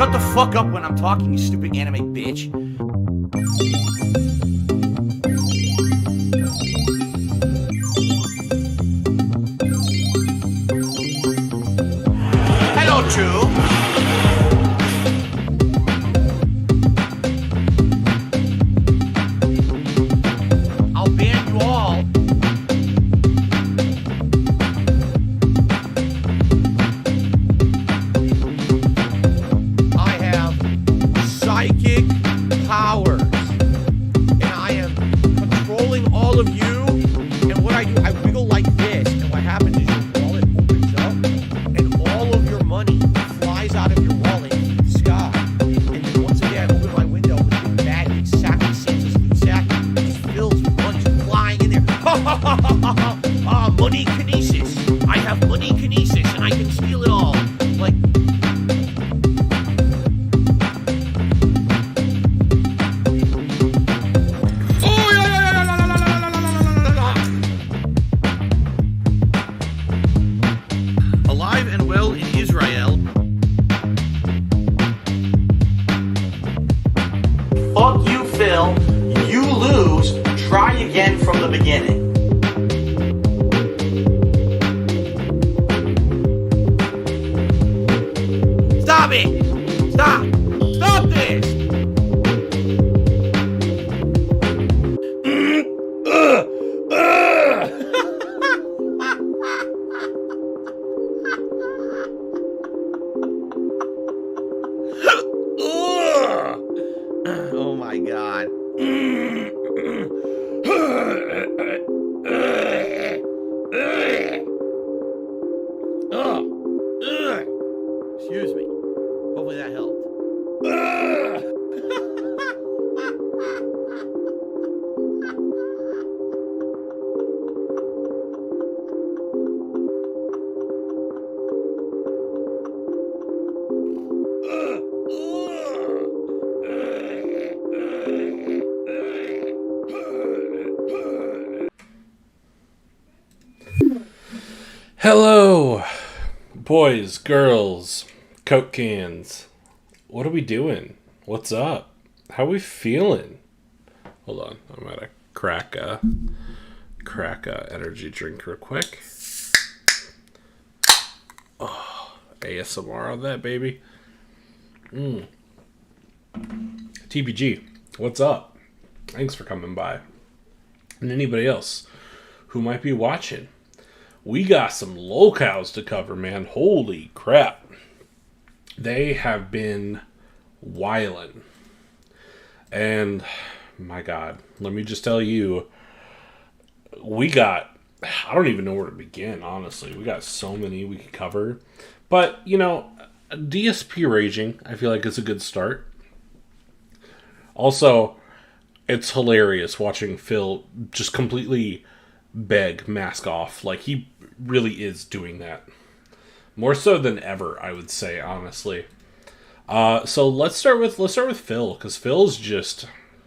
Shut the fuck up when I'm talking, you stupid anime bitch. Hello, True. I'll ban you all. I have psychic powers, and I am controlling all of you. And what I do, I wiggle like this, and what happens is your wallet opens up, and all of your money flies out of your wallet into the sky. And then once again, I open my window with a big bag, exactly Santa's loot sack, just fills with money flying in there. Ha ha ha ha ha ha! Ah, money kinesis. I have money kinesis, and I can steal it all. Like. Alive and well in Israel. Fuck you, Phil. You lose. Try again from the beginning. Stop it! Stop! Stop this! Oh my god. Excuse me. Hopefully that helped. Hello, boys, girls, Coke cans. What are we doing? What's up? How we feeling? Hold on, I'm gonna crack a energy drink real quick. Oh, ASMR on that, baby. TBG, what's up? Thanks for coming by. And anybody else who might be watching. We got some lolcows to cover, man. Holy crap. They have been wildin'. And, my God, let me just tell you, I don't even know where to begin, honestly. We got so many we could cover. But, you know, DSP raging, I feel like it's a good start. Also, it's hilarious watching Phil just completely beg mask off. Like, he really is doing that more so than ever, I would say, honestly. So let's start with Phil, because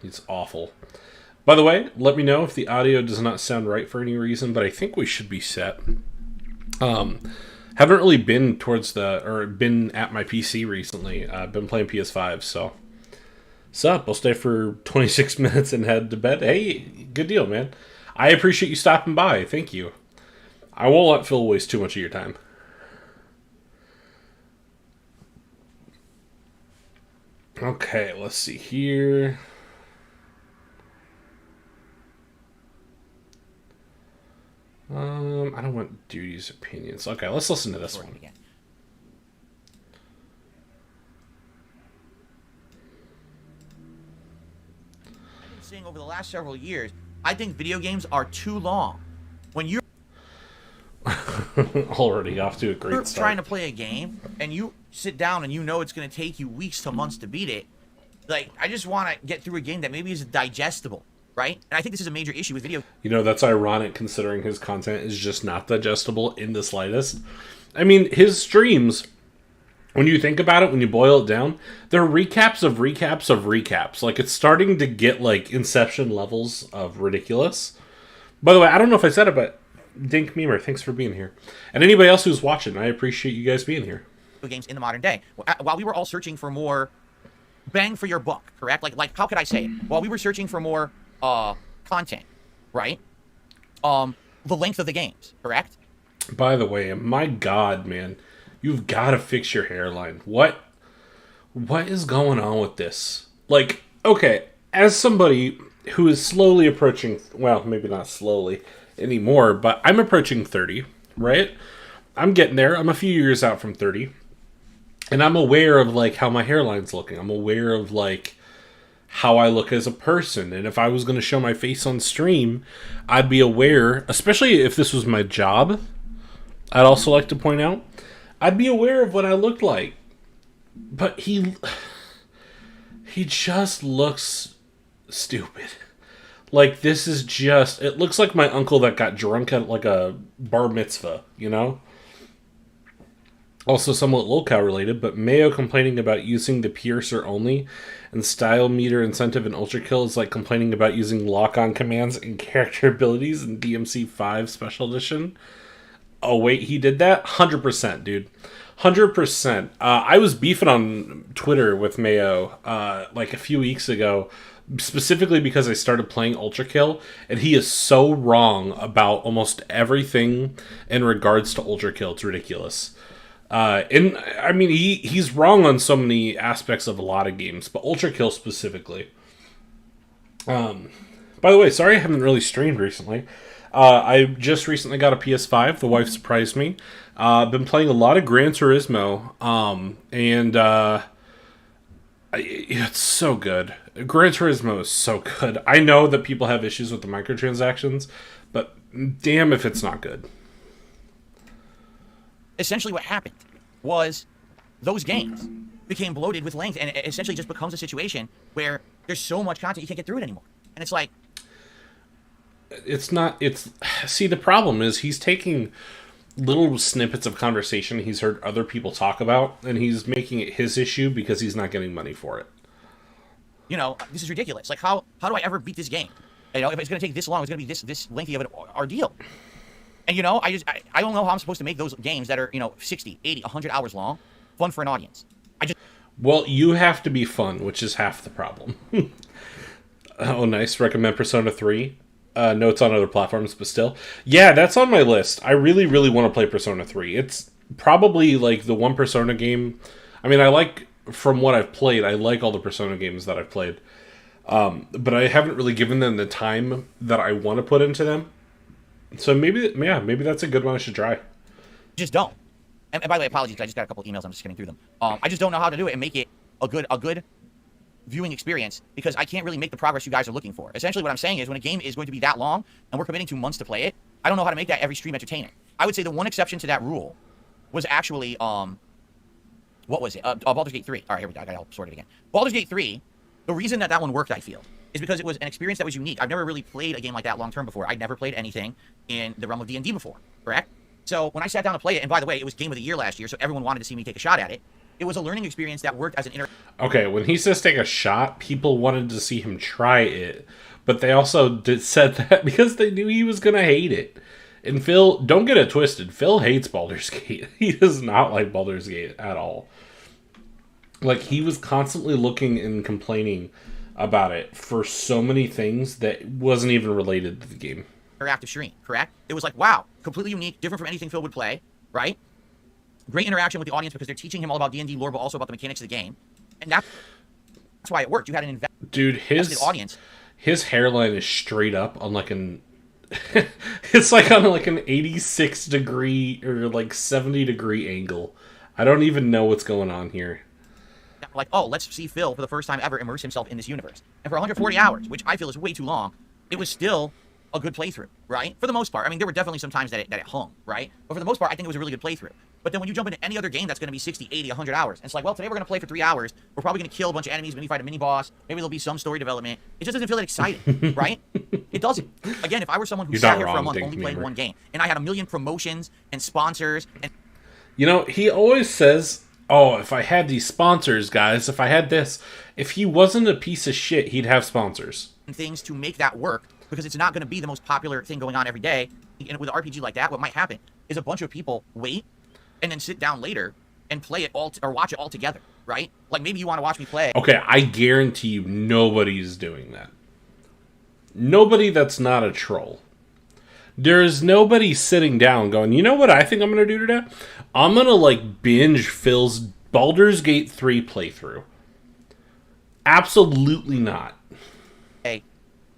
he's awful. By the way, let me know if the audio does not sound right for any reason, but I think we should be set. Haven't really been been at my PC recently. I've been playing PS5, so what's up? I'll stay for 26 minutes and head to bed. Hey, good deal, man. I appreciate you stopping by. Thank you. I won't let Phil waste too much of your time. Okay, let's see here. I don't want Duty's opinions. Okay, let's listen to this one. Again. I've been saying over the last several years, I think video games are too long. When you're already off to a great start. Trying to play a game and you sit down and you know it's going to take you weeks to months to beat it, like, I just want to get through a game that maybe is digestible, right? And I think this is a major issue with video. You know, that's ironic considering his content is just not digestible in the slightest. I mean, his streams, when you think about it, when you boil it down, they're recaps of recaps of recaps. Like, it's starting to get, like, Inception levels of ridiculous. By the way, I don't know if I said it, but Dink Memer, thanks for being here. And anybody else who's watching, I appreciate you guys being here. games in the modern day. While we were all searching for more bang for your buck, correct? Like how could I say it? While we were searching for more content, right? The length of the games, correct? By the way, my God, man, you've got to fix your hairline. What is going on with this? Like, okay, as somebody who is slowly approaching, well, maybe not slowly anymore, but I'm approaching 30, right? I'm getting there. I'm a few years out from 30. And I'm aware of, like, how my hairline's looking. I'm aware of, like, how I look as a person. And if I was going to show my face on stream, I'd be aware, especially if this was my job, I'd also like to point out, I'd be aware of what I looked like. But he just looks stupid. Like, this is just, it looks like my uncle that got drunk at, like, a bar mitzvah, you know? Also somewhat lolcow related, but Mayo complaining about using the piercer only and style meter incentive in Ultra Kill is like complaining about using lock-on commands and character abilities in DMC 5 Special Edition. Oh wait, he did that? 100%, dude. 100%. I was beefing on Twitter with Mayo like a few weeks ago, specifically because I started playing Ultra Kill, and he is so wrong about almost everything in regards to Ultra Kill. It's ridiculous. And I mean, he's wrong on so many aspects of a lot of games, but Ultra Kill specifically. By the way, sorry I haven't really streamed recently. I just recently got a PS5. The wife surprised me. I've been playing a lot of Gran Turismo, and it's so good. Gran Turismo is so good. I know that people have issues with the microtransactions, but damn if it's not good. Essentially what happened was those games became bloated with length, and it essentially just becomes a situation where there's so much content you can't get through it anymore. And it's like, see, the problem is he's taking little snippets of conversation he's heard other people talk about, and he's making it his issue because he's not getting money for it. You know, this is ridiculous. Like, how do I ever beat this game? You know, if it's going to take this long, it's going to be this lengthy of an ordeal. And, you know, I don't know how I'm supposed to make those games that are, you know, 60, 80, 100 hours long fun for an audience. Well, you have to be fun, which is half the problem. Oh, nice. Recommend Persona 3. No, it's on other platforms, but still. Yeah, that's on my list. I really, really want to play Persona 3. It's probably, like, the one Persona game. I mean, from what I've played, I like all the Persona games that I've played. But I haven't really given them the time that I want to put into them. So maybe that's a good one I should try. Just don't. And by the way, apologies, I just got a couple emails. I'm just getting through them. I just don't know how to do it and make it a good viewing experience, because I can't really make the progress you guys are looking for. Essentially, what I'm saying is, when a game is going to be that long and we're committing to months to play it, I don't know how to make that every stream entertaining. I would say the one exception to that rule was actually what was it? Baldur's Gate 3. All right, here we go. I gotta help sort it again. Baldur's Gate 3. The reason that one worked, I feel, is because it was an experience that was unique. I've never really played a game like that long term before. I'd never played anything in the realm of D&D before, correct? So when I sat down to play it, and by the way, it was Game of the Year last year, so everyone wanted to see me take a shot at it. It was a learning experience that worked as an Okay, when he says take a shot, people wanted to see him try it, but they also said that because they knew he was going to hate it. And Phil, don't get it twisted, Phil hates Baldur's Gate. He does not like Baldur's Gate at all. Like, he was constantly looking and complaining about it for so many things that wasn't even related to the game. Interactive stream, correct? It was like, wow, completely unique, different from anything Phil would play, right? Great interaction with the audience because they're teaching him all about D&D lore, but also about the mechanics of the game. And that's why it worked. You had an invested audience. His hairline is straight up on like an... it's like on like an 86 degree or like 70 degree angle. I don't even know what's going on here. Like, oh, let's see Phil for the first time ever immerse himself in this universe. And for 140 hours, which I feel is way too long, it was still a good playthrough, right? For the most part. I mean, there were definitely some times that it hung, right? But for the most part, I think it was a really good playthrough. But then when you jump into any other game that's going to be 60, 80, 100 hours, and it's like, well, today we're going to play for 3 hours. We're probably going to kill a bunch of enemies, maybe fight a mini-boss. Maybe there'll be some story development. It just doesn't feel that exciting, right? It doesn't. Again, if I were someone who sat here for a month only playing one game, and I had a million promotions and sponsors, and... You know, he always says, oh, if I had these sponsors, guys, if I had this... If he wasn't a piece of shit, he'd have sponsors. And things to make that work, because it's not going to be the most popular thing going on every day. And with an RPG like that, what might happen is a bunch of people wait and then sit down later and play it all or watch it all together, right? Like maybe you want to watch me play. Okay, I guarantee you nobody's doing that. Nobody that's not a troll. There is nobody sitting down going, you know what I think I'm going to do today? I'm going to, like, binge Phil's Baldur's Gate 3 playthrough. Absolutely not.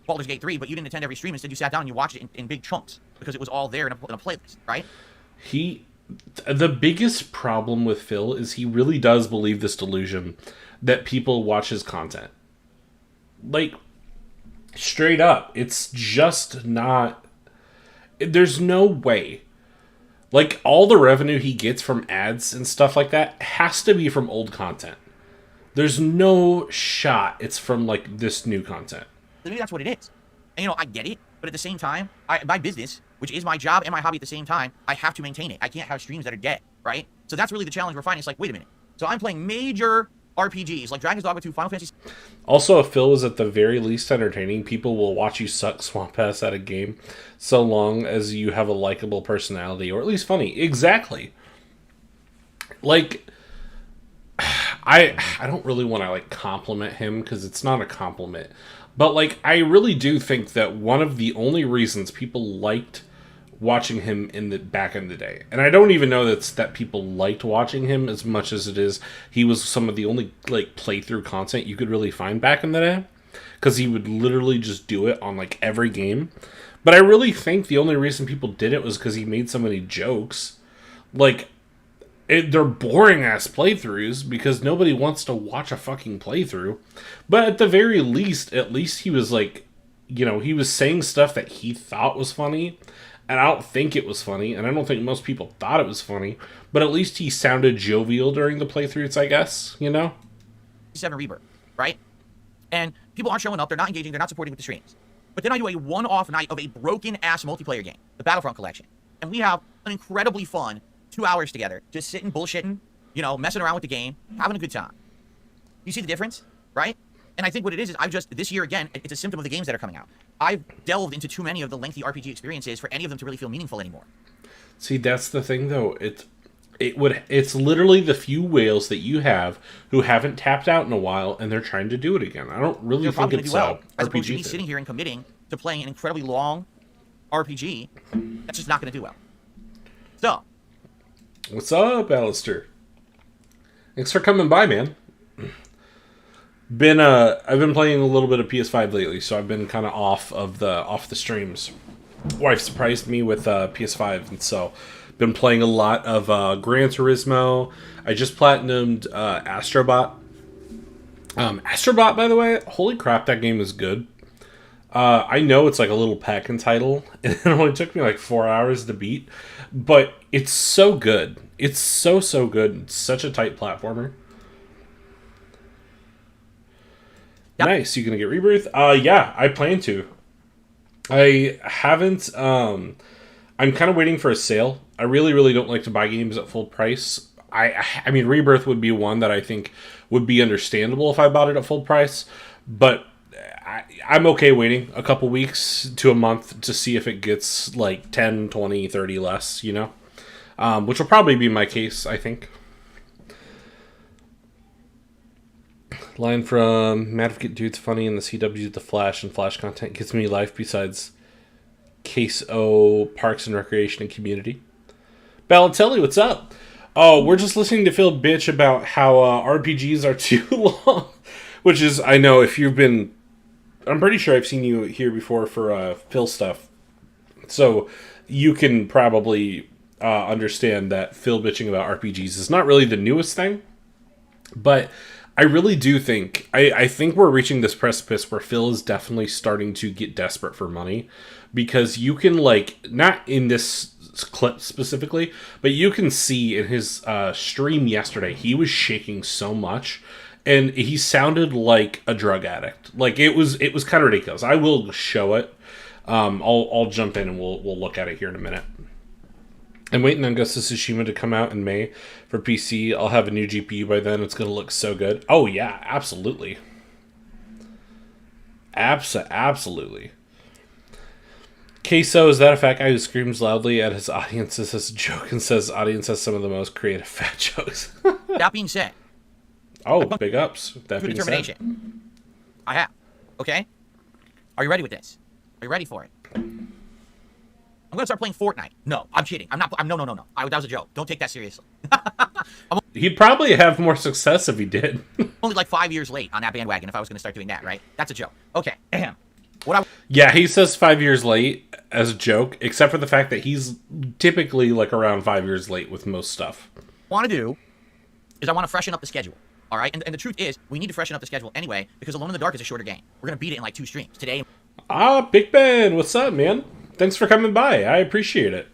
Baldur's Gate 3, but you didn't attend every stream. Instead, you sat down and you watched it in big chunks because it was all there in a playlist, right? The biggest problem with Phil is he really does believe this delusion that people watch his content. Like, straight up, it's just not... There's no way. Like, all the revenue he gets from ads and stuff like that has to be from old content. There's no shot it's from, like, this new content. Maybe that's what it is. And, you know, I get it, but at the same time, my business, which is my job and my hobby at the same time, I have to maintain it. I can't have streams that are dead, right? So that's really the challenge we're finding. It's like, wait a minute. So I'm playing major RPGs, like Dragon's Dogma 2, Final Fantasy... Also, if Phil is at the very least entertaining, people will watch you suck Swamp Ass at a game so long as you have a likable personality, or at least funny. Exactly. Like... I don't really want to, like, compliment him, because it's not a compliment. But, like, I really do think that one of the only reasons people liked watching him back in the day, and I don't even know that people liked watching him as much as it is he was some of the only, like, playthrough content you could really find back in the day, because he would literally just do it on, like, every game. But I really think the only reason people did it was because he made so many jokes. Like... they're boring-ass playthroughs because nobody wants to watch a fucking playthrough. But at the very least, he was like, you know, he was saying stuff that he thought was funny. And I don't think it was funny. And I don't think most people thought it was funny. But at least he sounded jovial during the playthroughs, I guess, you know? 7 Rebirth, right? And people aren't showing up, they're not engaging, they're not supporting with the streams. But then I do a one-off night of a broken-ass multiplayer game, the Battlefront Collection. And we have an incredibly fun 2 hours together, just sitting, bullshitting, you know, messing around with the game, having a good time. You see the difference, right? And I think what it is this year again, it's a symptom of the games that are coming out. I've delved into too many of the lengthy RPG experiences for any of them to really feel meaningful anymore. See, that's the thing, though. It's literally the few whales that you have who haven't tapped out in a while, and they're trying to do it again. I don't really think it's well, as opposed RPG to me sitting here and committing to playing an incredibly long RPG. That's just not going to do well. So. What's up, Alistair? Thanks for coming by, man. I've been playing a little bit of PS5 lately, so I've been kind of off the streams. Wife surprised me with PS5, and so been playing a lot of Gran Turismo. I just platinumed Astrobot. Astrobot, by the way, holy crap, that game is good. I know it's like a little pack-in title, and it only took me like 4 hours to beat. But it's so good. It's so good. It's such a tight platformer. Yep. Nice. You gonna get Rebirth? Yeah, I plan to. I haven't. I'm kind of waiting for a sale. I really don't like to buy games at full price. I mean, Rebirth would be one that I think would be understandable if I bought it at full price. But I'm okay waiting a couple weeks to a month to see if it gets like 10, 20, 30 less, you know? Which will probably be my case, I think. Line from Madficat Dude's funny in the CW, the Flash and Flash content gives me life besides Case O, Parks and Recreation and Community. Balotelli, what's up? Oh, we're just listening to Phil bitch about how RPGs are too long. Which is, I know, if you've been... I'm pretty sure I've seen you here before for Phil stuff. So you can probably understand that Phil bitching about RPGs is not really the newest thing. But I really do think... I think we're reaching this precipice where Phil is definitely starting to get desperate for money. Because you can, like... Not in this clip specifically, but you can see in his stream yesterday, he was shaking so much... And he sounded like a drug addict. Like, it was kind of ridiculous. I will show it. I'll jump in and we'll look at it here in a minute. I'm waiting on Ghost of Tsushima to come out in May for PC. I'll have a new GPU by then. It's going to look so good. Oh, yeah, absolutely. Absolutely. Queso, is that a fat guy who screams loudly at his audience as a joke and says audience has some of the most creative fat jokes? That being said. Oh, big ups. That being determination. said. I have. Okay? Are you ready with this? Are you ready for it? I'm gonna start playing Fortnite. No, I'm cheating. I'm not. No. That was a joke. Don't take that seriously. He'd probably have more success if he did. Only like 5 years late on that bandwagon if I was gonna start doing that, right? That's a joke. Okay. Yeah, he says 5 years late as a joke, except for the fact that he's typically like around 5 years late with most stuff. Want to do is I want to freshen up the schedule. All right, and the truth is, we need to freshen up the schedule anyway because Alone in the Dark is a shorter game. We're gonna beat it in like 2 streams today. Big Ben, what's up, man? Thanks for coming by. I appreciate it.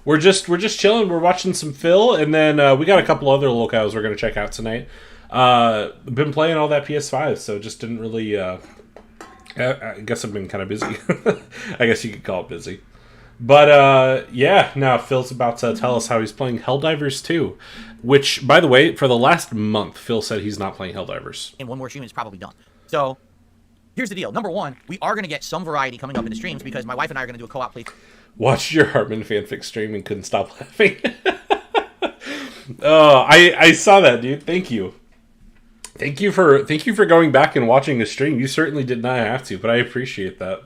We're just chilling. We're watching some Phil, and then we got a couple other lolcows we're gonna check out tonight. Been playing all that PS5, so just didn't really. I guess I've been kind of busy. I guess you could call it busy. But, yeah, now Phil's about to tell us how he's playing Helldivers 2. Which, by the way, for the last month, Phil said he's not playing Helldivers. And one more stream is probably done. So, here's the deal. Number one, we are going to get some variety coming up in the streams because my wife and I are going to do a co-op play. Watched your Hartman fanfic stream and couldn't stop laughing. Oh, I saw that, dude. Thank you. Thank you for going back and watching a stream. You certainly did not have to, but I appreciate that.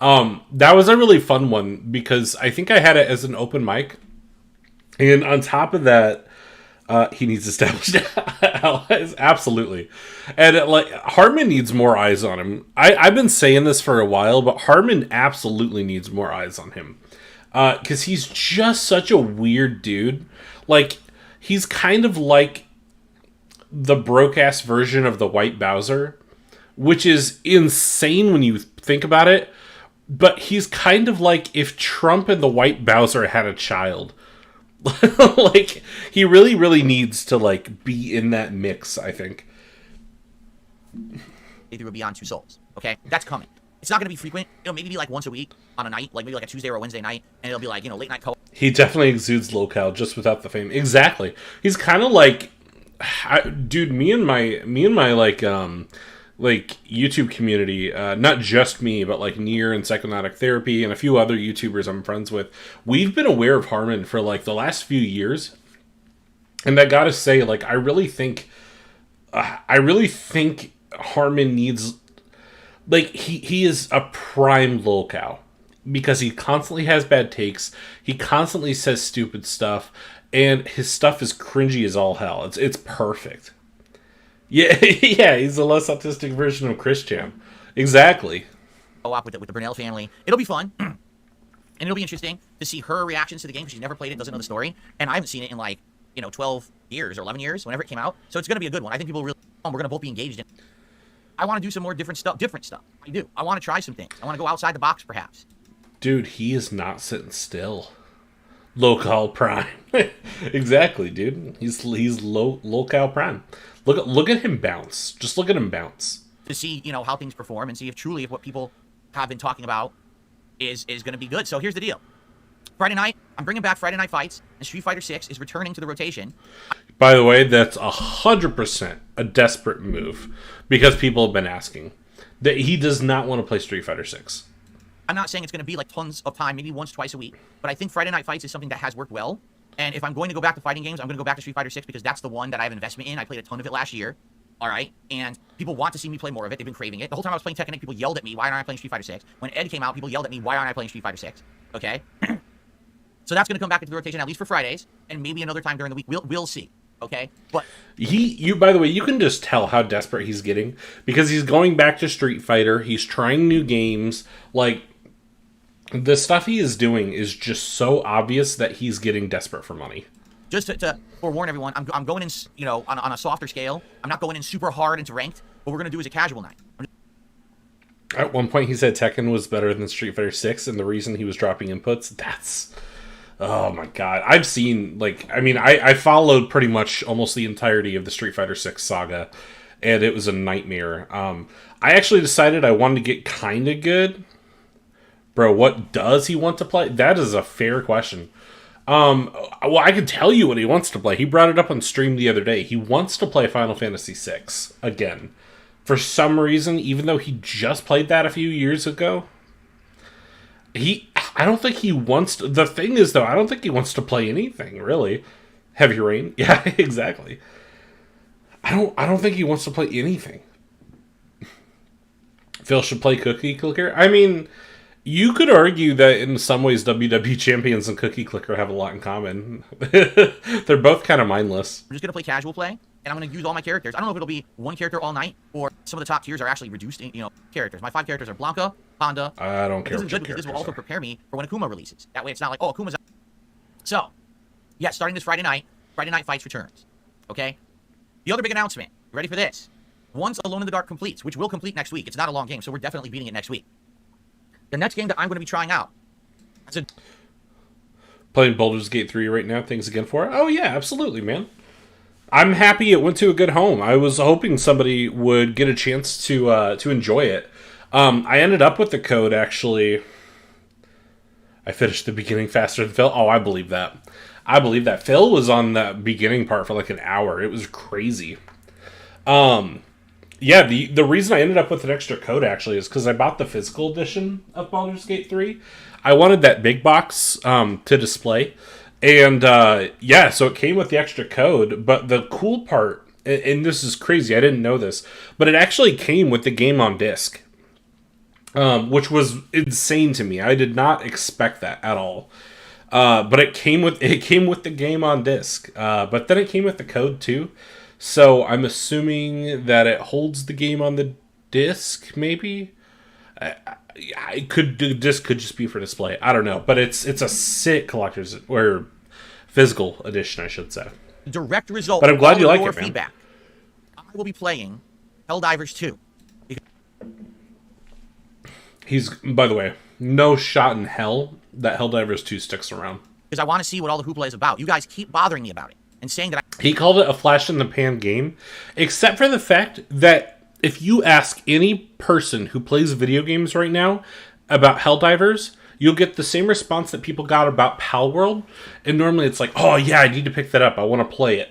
That was a really fun one because I think I had it as an open mic. And on top of that, he needs established allies. Absolutely. And Hartman needs more eyes on him. I've been saying this for a while, but Hartman absolutely needs more eyes on him. Because he's just such a weird dude. Like, he's kind of like the broke-ass version of the White Bowser, which is insane when you think about it. But he's kind of like if Trump and the White Bowser had a child. Like, he really, really needs to, like, be in that mix, I think. Through Beyond Two Souls, okay? That's coming. It's not going to be frequent. It'll maybe be, like, once a week on a night, like, maybe, like, a Tuesday or a Wednesday night, and it'll be, like, late night co-op. He definitely exudes lolcow just without the fame. Exactly. He's kind of like... dude, me and my like YouTube community, not just me, but like Nier and Psychonautic Therapy and a few other YouTubers I'm friends with, we've been aware of Harmon for like the last few years. And I gotta say, like, I really think Harmon needs, like, he is a prime lolcow because he constantly has bad takes. He constantly says stupid stuff. And his stuff is cringy as all hell. It's perfect. Yeah, yeah, he's a less autistic version of Chris Jam. Exactly. Co-op with the Burnell family. It'll be fun. And it'll be interesting to see her reactions to the game because she's never played it, doesn't know the story. And I haven't seen it in like, 12 years or 11 years, whenever it came out. So it's going to be a good one. I think people really, we're going to both be engaged in it. I want to do some more different stuff. I do. I want to try some things. I want to go outside the box, perhaps. Dude, he is not sitting still. Lolcow Prime. Exactly, dude. He's Lolcow Prime. Look at him bounce. Just look at him bounce. To see, how things perform and see if truly what people have been talking about is going to be good. So here's the deal. Friday night, I'm bringing back Friday Night Fights, and Street Fighter 6 is returning to the rotation. By the way, that's 100% a desperate move because people have been asking. That he does not want to play Street Fighter 6. I'm not saying it's going to be like tons of time, maybe once, twice a week, but I think Friday Night Fights is something that has worked well. And if I'm going to go back to fighting games, I'm going to go back to Street Fighter 6 because that's the one that I have investment in. I played a ton of it last year. All right. And people want to see me play more of it. They've been craving it. The whole time I was playing Tekken, people yelled at me, why aren't I playing Street Fighter 6? When Ed came out, people yelled at me, why aren't I playing Street Fighter 6? Okay. So that's going to come back into the rotation, at least for Fridays, and maybe another time during the week. We'll see. Okay. But by the way, you can just tell how desperate he's getting because he's going back to Street Fighter. He's trying new games. Like, the stuff he is doing is just so obvious that he's getting desperate for money. Just to forewarn everyone, I'm going in, on a softer scale. I'm not going in super hard into ranked. What we're going to do is a casual night. At one point, he said Tekken was better than Street Fighter 6, and the reason he was dropping inputs, that's... Oh my god. I've seen, I followed pretty much almost the entirety of the Street Fighter 6 saga, and it was a nightmare. I actually decided I wanted to get kind of good. Bro, what does he want to play? That is a fair question. Well, I can tell you what he wants to play. He brought it up on stream the other day. He wants to play Final Fantasy VI again. For some reason, even though he just played that a few years ago. I don't think he wants to, the thing is, though, I don't think he wants to play anything, really. Heavy Rain? Yeah, exactly. I don't think he wants to play anything. Phil should play Cookie Clicker. I mean, you could argue that in some ways WWE Champions and Cookie Clicker have a lot in common. They're both kind of mindless. We're just going to play casual play, and I'm going to use all my characters. I don't know if it'll be one character all night, or some of the top tiers are actually reduced, characters. My 5 characters are Blanca, Honda. I don't care. This is good because this will also prepare me for when Akuma releases. That way it's not like, oh, Akuma's out. So, yeah, starting this Friday Night Fights returns. Okay? The other big announcement. You ready for this? Once Alone in the Dark completes, which will complete next week. It's not a long game, so we're definitely beating it next week. The next game that I'm going to be trying out. Playing Baldur's Gate 3 right now. Thanks again for it. Oh, yeah, absolutely, man. I'm happy it went to a good home. I was hoping somebody would get a chance to enjoy it. I ended up with the code, actually. I finished the beginning faster than Phil. Oh, I believe that. Phil was on the beginning part for like an hour. It was crazy. Yeah, the reason I ended up with an extra code, actually, is because I bought the physical edition of Baldur's Gate 3. I wanted that big box to display. And, yeah, so it came with the extra code. But the cool part, and this is crazy, I didn't know this, but it actually came with the game on disc. Which was insane to me. I did not expect that at all. But it came with the game on disc. But then it came with the code too. So I'm assuming that it holds the game on the disc. Maybe the disc could just be for display. I don't know. But it's a sick collector's or physical edition, I should say. Direct result. But I'm glad you like it, man. Feedback. I will be playing Helldivers 2. He's, by the way, no shot in hell that Helldivers 2 sticks around. Because I want to see what all the hoopla is about. You guys keep bothering me about it and saying that He called it a flash-in-the-pan game, except for the fact that if you ask any person who plays video games right now about Helldivers, you'll get the same response that people got about Palworld, and normally it's like, oh yeah, I need to pick that up, I want to play it.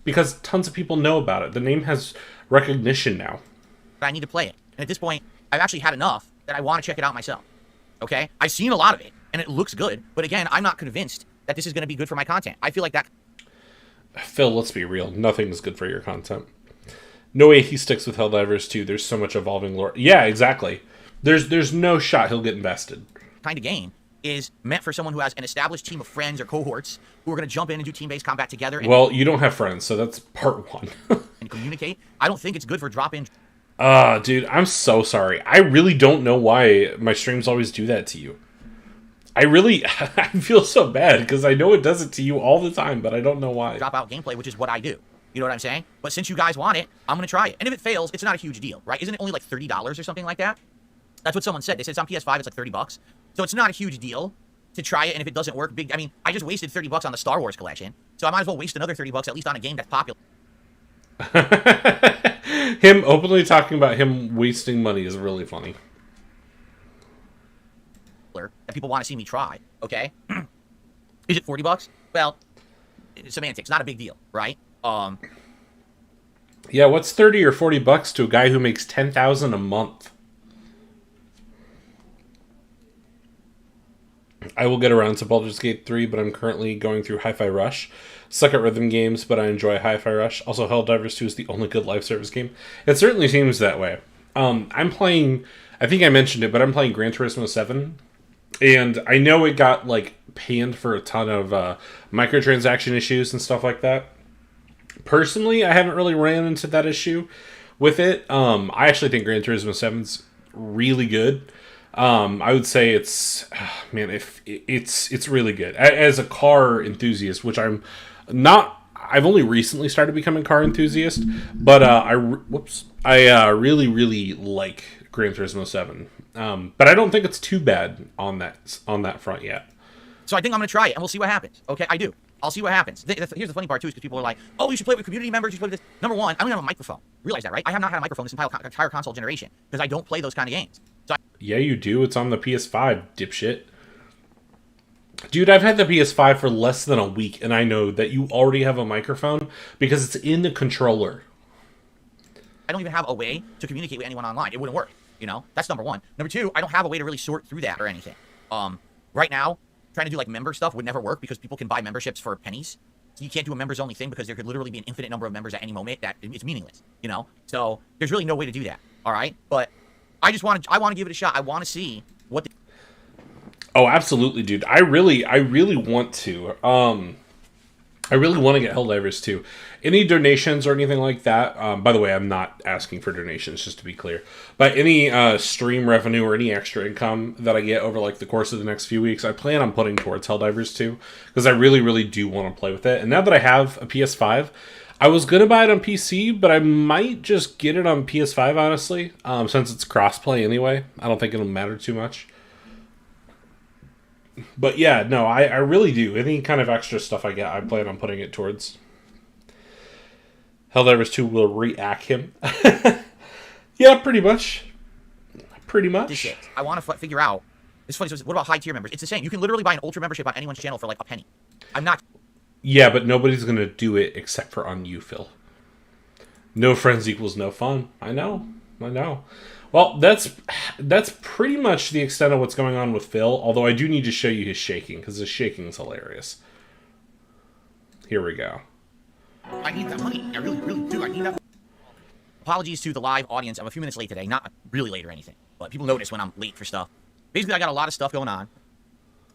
Because tons of people know about it. The name has recognition now. I need to play it. And at this point, I've actually had enough that I want to check it out myself. Okay? I've seen a lot of it, and it looks good. But again, I'm not convinced that this is going to be good for my content. I feel like that... Phil, let's be real. Nothing is good for your content. No way he sticks with Helldivers 2. There's so much evolving lore. Yeah, exactly. There's no shot he'll get invested. Kind of game is meant for someone who has an established team of friends or cohorts who are going to jump in and do team-based combat together. And well, you don't have friends, so that's part one. and communicate. I don't think it's good for drop-in... Dude, I'm so sorry. I really don't know why my streams always do that to you. I feel so bad because I know it does it to you all the time, but I don't know why. Drop out gameplay, which is what I do. You know what I'm saying? But since you guys want it, I'm going to try it. And if it fails, it's not a huge deal, right? Isn't it only like $30 or something like that? That's what someone said. They said it's on PS5, it's like $30. So it's not a huge deal to try it, and if it doesn't work, I mean, I just wasted $30 on the Star Wars collection, so I might as well waste another $30 at least on a game that's popular. Him openly talking about him wasting money is really funny. That people want to see me try, okay? Is it $40? Well, it's semantics, not a big deal, right? Yeah, what's 30 or $40 to a guy who makes $10,000 a month? I will get around to Baldur's Gate 3, but I'm currently going through Hi-Fi Rush. Suck at rhythm games, but I enjoy Hi-Fi Rush. Also, Helldivers 2 is the only good live service game. It certainly seems that way. I'm playing, I think I mentioned it, but I'm playing Gran Turismo 7. And I know it got, like, panned for a ton of microtransaction issues and stuff like that. Personally, I haven't really ran into that issue with it. I actually think Gran Turismo 7's really good. I would say it's really good. As a car enthusiast, which I'm not, I've only recently started becoming a car enthusiast, but I really, really like Gran Turismo 7. But I don't think it's too bad on that front yet. So I think I'm going to try it, and we'll see what happens. Okay, I do. I'll see what happens. Here's the funny part, too, is because people are like, oh, you should play it with community members, you should play with this. Number one, I don't have a microphone. Realize that, right? I have not had a microphone this entire console generation, because I don't play those kind of games. Yeah, you do. It's on the PS5, dipshit. Dude, I've had the PS5 for less than a week, and I know that you already have a microphone because it's in the controller. I don't even have a way to communicate with anyone online. It wouldn't work, you know? That's number one. Number two, I don't have a way to really sort through that or anything. Right now, trying to do like member stuff would never work because people can buy memberships for pennies. So you can't do a members only thing because there could literally be an infinite number of members at any moment that it's meaningless, you know? So there's really no way to do that. All right. But I want to give it a shot. I want to see what the Oh, absolutely, dude. I really want to. I really want to get Helldivers too. Any donations or anything like that? By the way, I'm not asking for donations, just to be clear. But any stream revenue or any extra income that I get over like the course of the next few weeks, I plan on putting towards Helldivers too, because I really do want to play with it. And now that I have a PS5, I was gonna buy it on PC, but I might just get it on PS5 honestly, since it's crossplay anyway. I don't think it'll matter too much. But yeah, no, I really do. Any kind of extra stuff I get, I plan on putting it towards. Helldivers 2 will react him. Yeah, pretty much. Pretty much. shit. I want to figure out. It's funny. So what about high tier members? It's the same. You can literally buy an ultra membership on anyone's channel for like a penny. I'm not. Yeah, but nobody's gonna do it except for on you, Phil. No friends equals no fun. I know. Well, that's pretty much the extent of what's going on with Phil, although I do need to show you his shaking, because his shaking is hilarious. Here we go. I need that money. I really do. I need that. Apologies to the live audience. I'm a few minutes late today. Not really late or anything, but people notice when I'm late for stuff. Basically, I got a lot of stuff going on.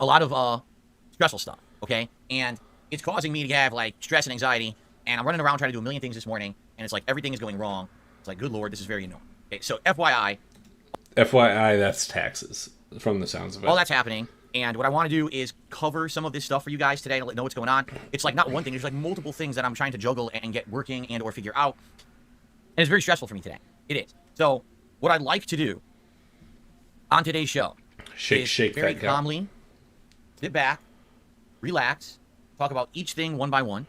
A lot of stressful stuff, okay? And it's causing me to have, like, stress and anxiety, and I'm running around trying to do a million things this morning, and it's like everything is going wrong. It's like, good lord, this is very annoying. Okay, so FYI, that's taxes, from the sounds of it. all that's happening, and what I want to do is cover some of this stuff for you guys today to know what's going on. It's like not one thing, there's like multiple things that I'm trying to juggle and get working and or figure out, and it's very stressful for me today. It is. So, what I'd like to do on today's show is shake very that guy. calmly sit back, relax, talk about each thing one by one.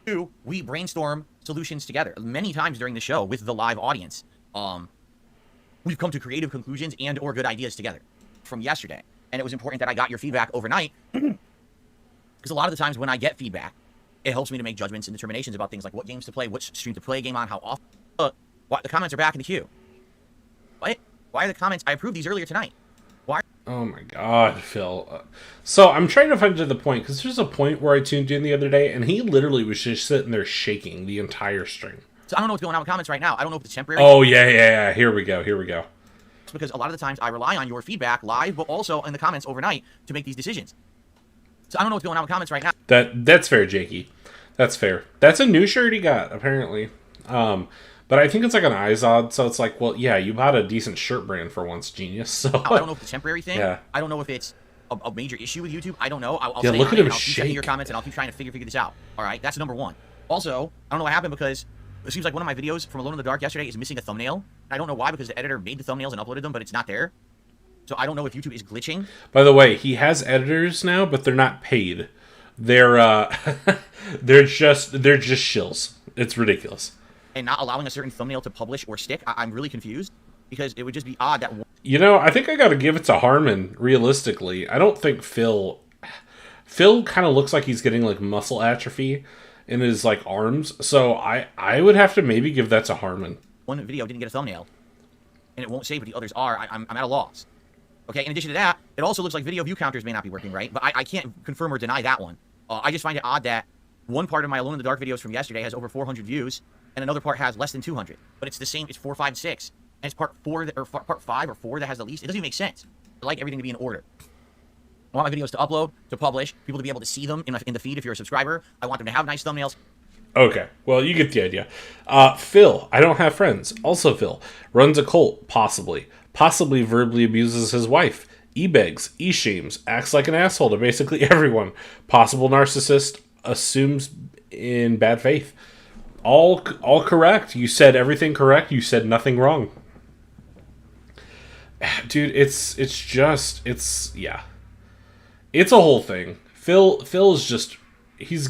Two, we brainstorm solutions together. Many times during the show with the live audience, we've come to creative conclusions and or good ideas together from yesterday. And it was important that I got your feedback overnight because a lot of the times when I get feedback, it helps me to make judgments and determinations about things like what games to play, what stream to play a game on, how often. What, the comments are back in the queue. What? Why are the comments? I approved these earlier tonight. Why? Oh my god, Phil. So I'm trying to find to the point, because there's a point where I tuned in the other day, and he literally was just sitting there shaking the entire stream. So I don't know what's going on with comments right now. I don't know if it's temporary. Oh, yeah. Here we go. It's because a lot of the times I rely on your feedback live, but also in the comments overnight to make these decisions. So I don't know what's going on with comments right now. That's fair, Jakey. That's fair. That's a new shirt he got, apparently. But I think it's like an Izod, so it's like, well, yeah, you bought a decent shirt brand for once, genius. So I don't know if it's a temporary thing. Yeah. I don't know if it's a major issue with YouTube. I don't know. I'll Yeah, say look on at it, him and I'll keep checking shake. your comments, and I'll keep trying to figure this out. All right, that's number one. Also, I don't know what happened because it seems like one of my videos from Alone in the Dark yesterday is missing a thumbnail. I don't know why because the editor made the thumbnails and uploaded them, but it's not there. So I don't know if YouTube is glitching. By the way, he has editors now, but they're not paid. They're they're just shills. It's ridiculous. And not allowing a certain thumbnail to publish or stick. I'm really confused because it would just be odd that. You know, I think I got to give it to Harmon. Realistically, I don't think Phil kind of looks like he's getting like muscle atrophy in his like arms. So I would have to maybe give that to Harmon. One video didn't get a thumbnail, and it won't say, but the others are. I'm at a loss. Okay. In addition to that, it also looks like video view counters may not be working right, but I can't confirm or deny that one. I just find it odd that one part of my Alone in the Dark videos from yesterday has over 400 views, and another part has less than 200. But it's the same. It's 4, 5, 6, and it's part 4 or part 5 or 4 that has the least. It doesn't even make sense. I like everything to be in order. I want my videos to upload, to publish, people to be able to see them in the feed if you're a subscriber. I want them to have nice thumbnails. Okay, well, you get the idea. Phil, I don't have friends. Also, Phil runs a cult, possibly verbally abuses his wife, e-begs, e-shames, acts like an asshole to basically everyone. Possible narcissist, assumes in bad faith. All correct. You said everything correct. You said nothing wrong. Dude, it's yeah. It's a whole thing. Phil is just, he's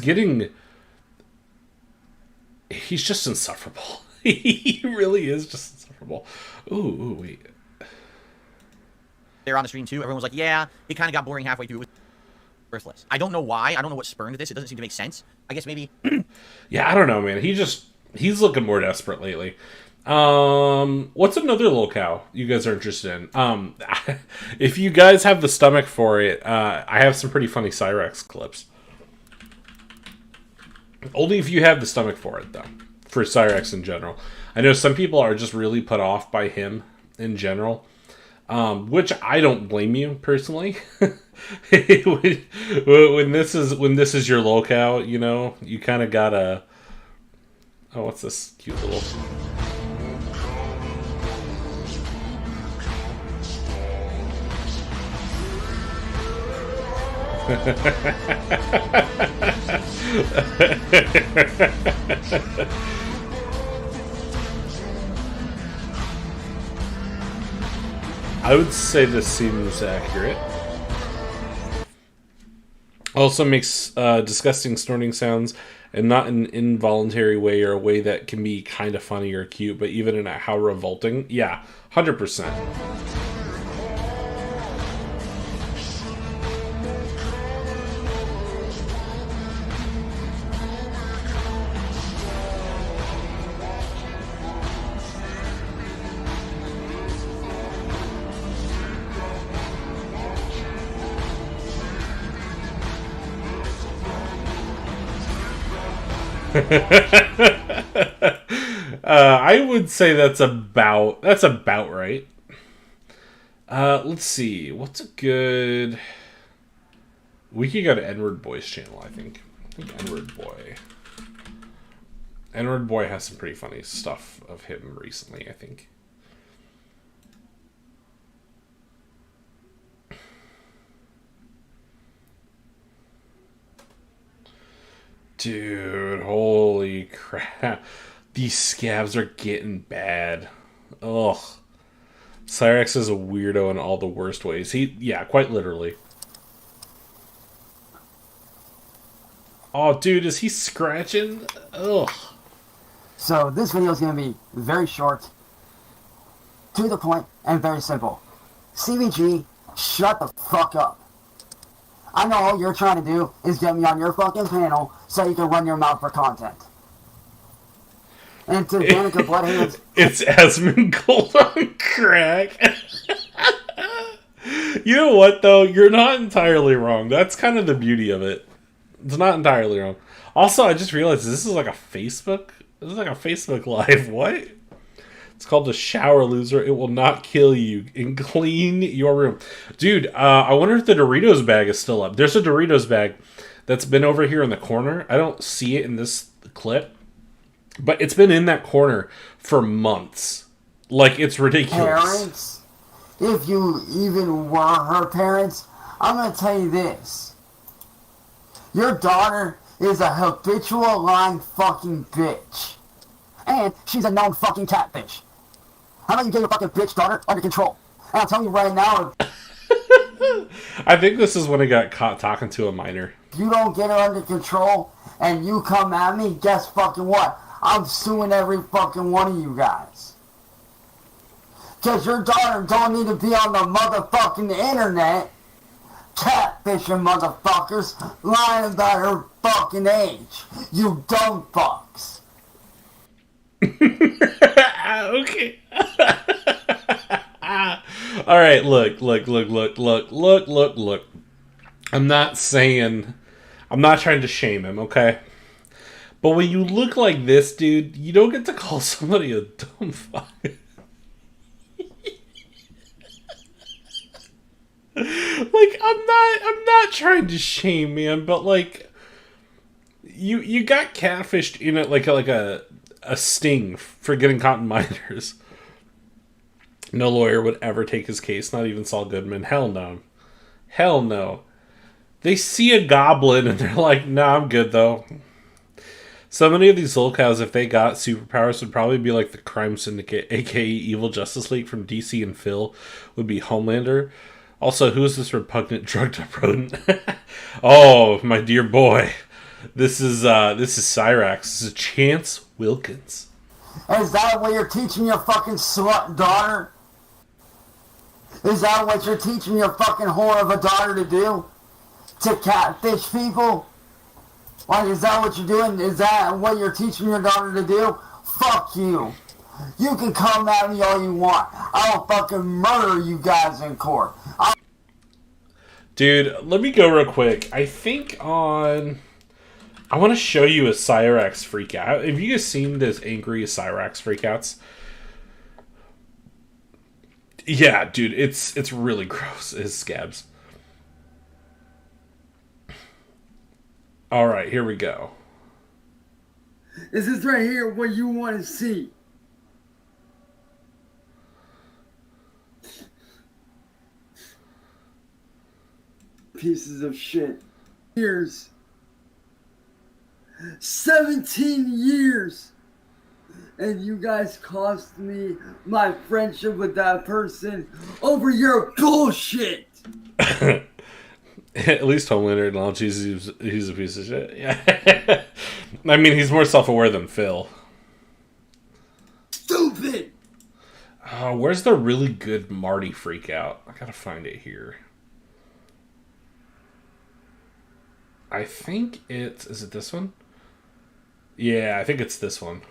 just insufferable. He really is just insufferable. Ooh, wait. They're on the stream too. Everyone was like, yeah, it kind of got boring halfway through. It was worthless. I don't know why. I don't know what spurned this. It doesn't seem to make sense. I guess maybe. Yeah, I don't know, man. He's looking more desperate lately. What's another lolcow you guys are interested in? If you guys have the stomach for it, I have some pretty funny Cyrex clips. Only if you have the stomach for it, though. For Cyrex in general. I know some people are just really put off by him in general. Which I don't blame you, personally. when this is your lolcow, you know, you kind of gotta... Oh, what's this cute little... I would say this seems accurate. Also makes disgusting snorting sounds, and not in an involuntary way or a way that can be kind of funny or cute, but even in a how revolting. Yeah, 100%. I would say that's about right. Let's see. What's a good... We could go to Edward Boy's channel, I think. Edward Boy. Edward Boy has some pretty funny stuff of him recently, I think. Dude, holy crap. These scabs are getting bad. Ugh. Cyrex is a weirdo in all the worst ways. Yeah, quite literally. Oh, dude, is he scratching? Ugh. So this video is going to be very short, to the point, and very simple. CVG, shut the fuck up. I know all you're trying to do is get me on your fucking panel so you can run your mouth for content. And to Danica Bloodhands... It's Asmongold on crack. You know what, though? You're not entirely wrong. That's kind of the beauty of it. It's not entirely wrong. Also, I just realized this is like a Facebook... This is like a Facebook Live. What? It's called The Shower Loser. It will not kill you and clean your room. Dude, I wonder if the Doritos bag is still up. There's a Doritos bag that's been over here in the corner. I don't see it in this clip. But it's been in that corner for months. Like, it's ridiculous. Parents, if you even were her parents, I'm going to tell you this. Your daughter is a habitual lying fucking bitch. And she's a known fucking catfish. How about you get your fucking bitch daughter under control? And I'll tell you right now... I think this is when I got caught talking to a minor. If you don't get her under control and you come at me, guess fucking what? I'm suing every fucking one of you guys. Because your daughter don't need to be on the motherfucking internet catfishing motherfuckers lying about her fucking age. You dumb fucks. Okay. Alright, look. I'm not trying to shame him, okay? But when you look like this, dude, you don't get to call somebody a dumb fuck. Like, I'm not trying to shame, man, but like, you got catfished in it like a sting for getting caught in minors. No lawyer would ever take his case, not even Saul Goodman. Hell no. Hell no. They see a goblin and they're like, nah, I'm good though. So many of these lolcows, if they got superpowers, would probably be like the Crime Syndicate, aka Evil Justice League from DC and Phil, would be Homelander. Also, who is this repugnant drugged up rodent? Oh, my dear boy. This is Cyrax. This is Chance Wilkins. Is that what you're teaching your fucking slut daughter? Is that what you're teaching your fucking whore of a daughter to do? To catfish people? Like, is that what you're doing? Is that what you're teaching your daughter to do? Fuck you. You can come at me all you want. I'll fucking murder you guys in court. Dude, let me go real quick. I think on... I want to show you a Cyrax freakout. Have you guys seen this angry Cyrax freakouts? Yeah, dude, it's really gross. His scabs. Alright, here we go. This is right here what you want to see. Pieces of shit. Years. 17 years. And you guys cost me my friendship with that person over your bullshit. At least Homelander acknowledges he's a piece of shit. Yeah. I mean, he's more self-aware than Phil. Stupid. Where's the really good Marty freakout? I gotta find it here. I think it's... Is it this one? Yeah, I think it's this one.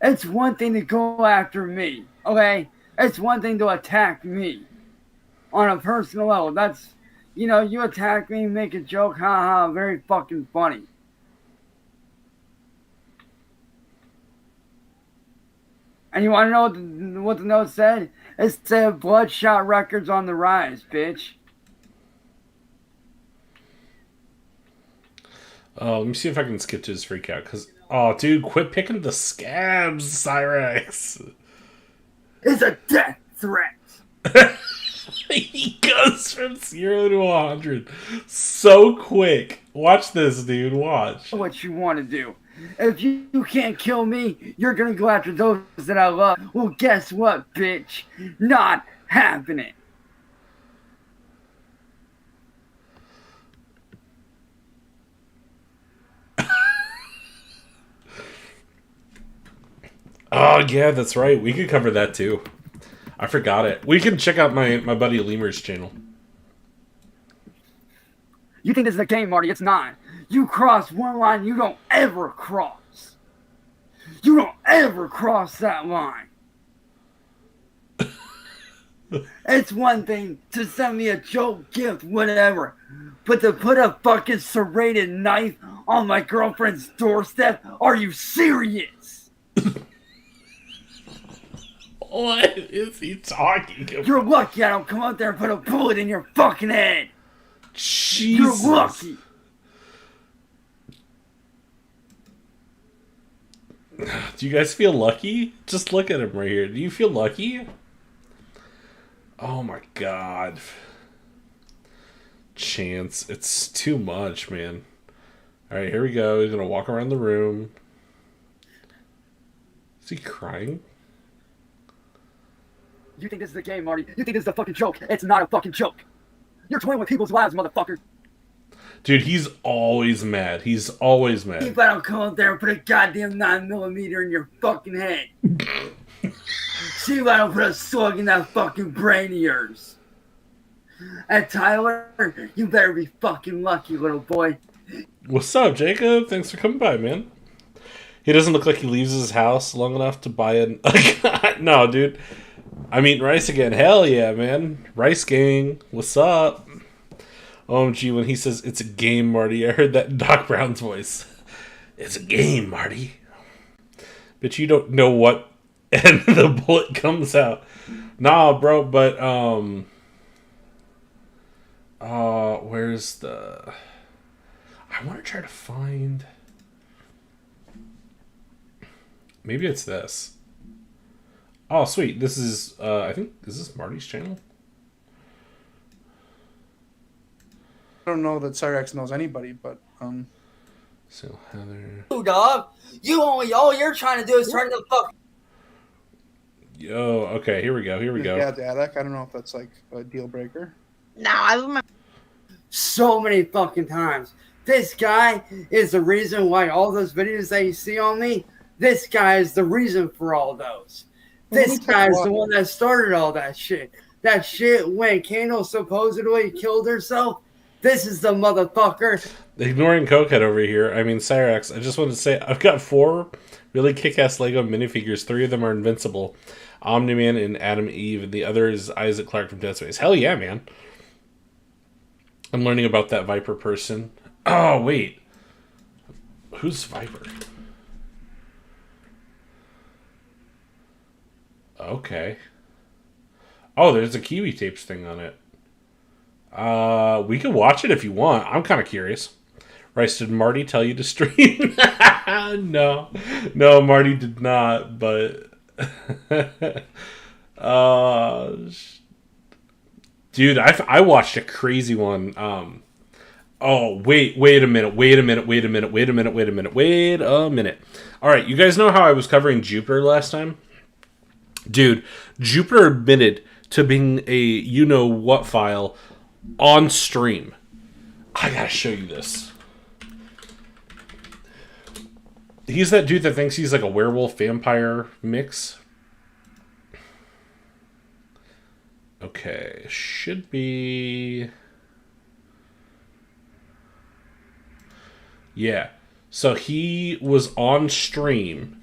It's one thing to go after me, okay? It's one thing to attack me on a personal level. That's, you know, you attack me, make a joke, haha, very fucking funny. And you want to know what the note said? It said Bloodshot Records on the rise, bitch. Let me see if I can skip to his freakout. Because, oh, dude, quit picking the scabs, Cyrax. It's a death threat. He goes from 0 to 100 so quick. Watch this, dude. Watch. What you want to do. If you can't kill me, you're going to go after those that I love. Well, guess what, bitch? Not happening. Oh, yeah, that's right. We could cover that, too. I forgot it. We can check out my buddy Lemur's channel. You think this is a game, Marty? It's not. You cross one line you don't ever cross. You don't ever cross that line. It's one thing to send me a joke, gift, whatever. But to put a fucking serrated knife on my girlfriend's doorstep? Are you serious? What is he talking about? You're lucky I don't come out there and put a bullet in your fucking head. Jesus. You're lucky. Do you guys feel lucky? Just look at him right here. Do you feel lucky? Oh my god. Chance. It's too much, man. Alright, here we go. He's gonna walk around the room. Is he crying? You think this is a game, Marty? You think this is a fucking joke? It's not a fucking joke. You're toying with people's lives, motherfucker. Dude, he's always mad. He's always mad. If I don't come up there and put a goddamn 9mm in your fucking head. See if I don't put a slug in that fucking brain of yours. And Tyler, you better be fucking lucky, little boy. What's up, Jacob? Thanks for coming by, man. He doesn't look like he leaves his house long enough to buy an... No, dude. I'm eating rice again. Hell yeah, man. Rice gang. What's up? OMG, when he says it's a game, Marty, I heard that in Doc Brown's voice. It's a game, Marty. But you don't know what and the bullet comes out. Nah, bro, but, where's the... I want to try to find... Maybe it's this. Oh, sweet. This is, I think, is this Marty's channel? I don't know that Cyrax knows anybody, but, So, Heather... Oh, dog. All you're trying to do is turn the fuck... Yo, okay, here we go, here we go. Yeah, Dadek. I don't know if that's, like, a deal breaker. No, I remember... So many fucking times. This guy is the reason why all those videos that you see on me, this guy is the reason for all those. This guy's the one that started all that shit. That shit when Kano supposedly killed herself, This is the motherfucker. Ignoring Cokehead over here. I mean, Cyrax, I just wanted to say, I've got 4 really kick-ass Lego minifigures. 3 of them are Invincible. Omni-Man and Adam Eve, and the other is Isaac Clarke from Dead Space. Hell yeah, man. I'm learning about that Viper person. Oh, wait. Who's Viper? Okay. Oh, there's a Kiwi Tapes thing on it. We can watch it if you want. I'm kind of curious. Rice, did Marty tell you to stream? No. No, Marty did not, but... dude, I watched a crazy one. Oh, wait a minute. All right, you guys know how I was covering Jupiter last time? Dude, Jupiter admitted to being a you-know-what file on stream. I gotta show you this. He's that dude that thinks he's like a werewolf-vampire mix. Okay, should be... Yeah. So he was on stream.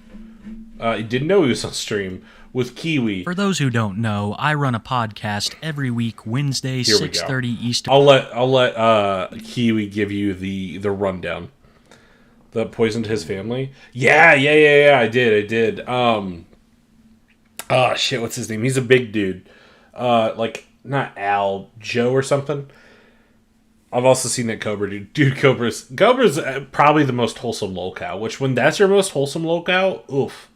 He didn't know he was on stream with Kiwi. For those who don't know, I run a podcast every week, Wednesday, 6:30 Eastern. I'll let Kiwi give you the rundown. That poisoned his family. Yeah. I did. Oh shit, what's his name? He's a big dude. Like not Al, Joe or something. I've also seen that Cobra dude. Dude, Cobra's probably the most wholesome lolcow. Which when that's your most wholesome lolcow, oof.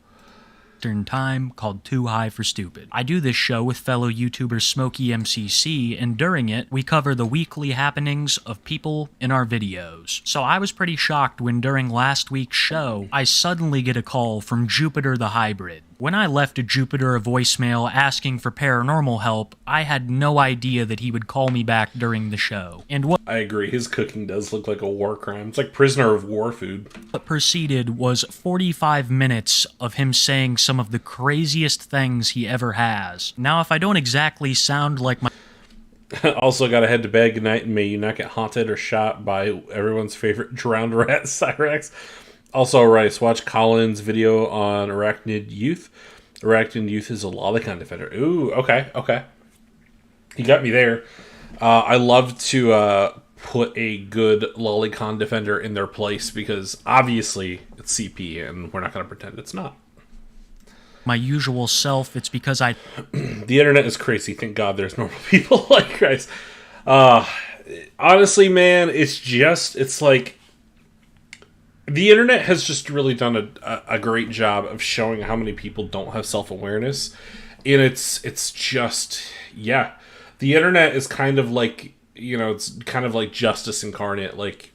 Time called Too High for Stupid. I do this show with fellow YouTuber Smokey MCC, and during it, we cover the weekly happenings of people in our videos. So I was pretty shocked when during last week's show, I suddenly get a call from Jupiter the Hybrid. When I left Jupiter a voicemail asking for paranormal help, I had no idea that he would call me back during the show. And what I agree, his cooking does look like a war crime. It's like prisoner of war food. What proceeded was 45 minutes of him saying some of the craziest things he ever has. Now, if I don't exactly sound like my... Also gotta head to bed. Good night, and may you not get haunted or shot by everyone's favorite drowned rat, Cyrax. Also, Rice, watch Colin's video on Arachnid Youth. Arachnid Youth is a lolicon defender. Ooh, okay. He got me there. I love to put a good lolicon defender in their place because obviously it's CP and we're not going to pretend it's not. My usual self, it's because I... The internet is crazy. Thank God there's normal people like Christ. Honestly, man, it's like... The internet has just really done a great job of showing how many people don't have self-awareness. And it's just... Yeah. The internet is kind of like... it's kind of like justice incarnate. Like...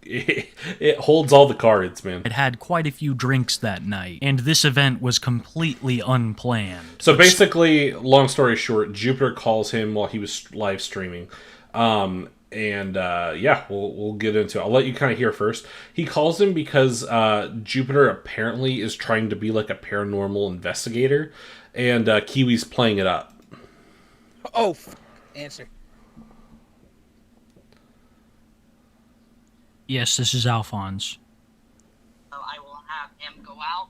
It holds all the cards, man. It had quite a few drinks that night, and this event was completely unplanned. So basically, long story short, Jupiter calls him while he was live streaming. We'll get into it. I'll let you kind of hear first. He calls him because Jupiter apparently is trying to be like a paranormal investigator, and Kiwi's playing it up. Oh, answer. Yes, this is Alphonse. So I will have him go out.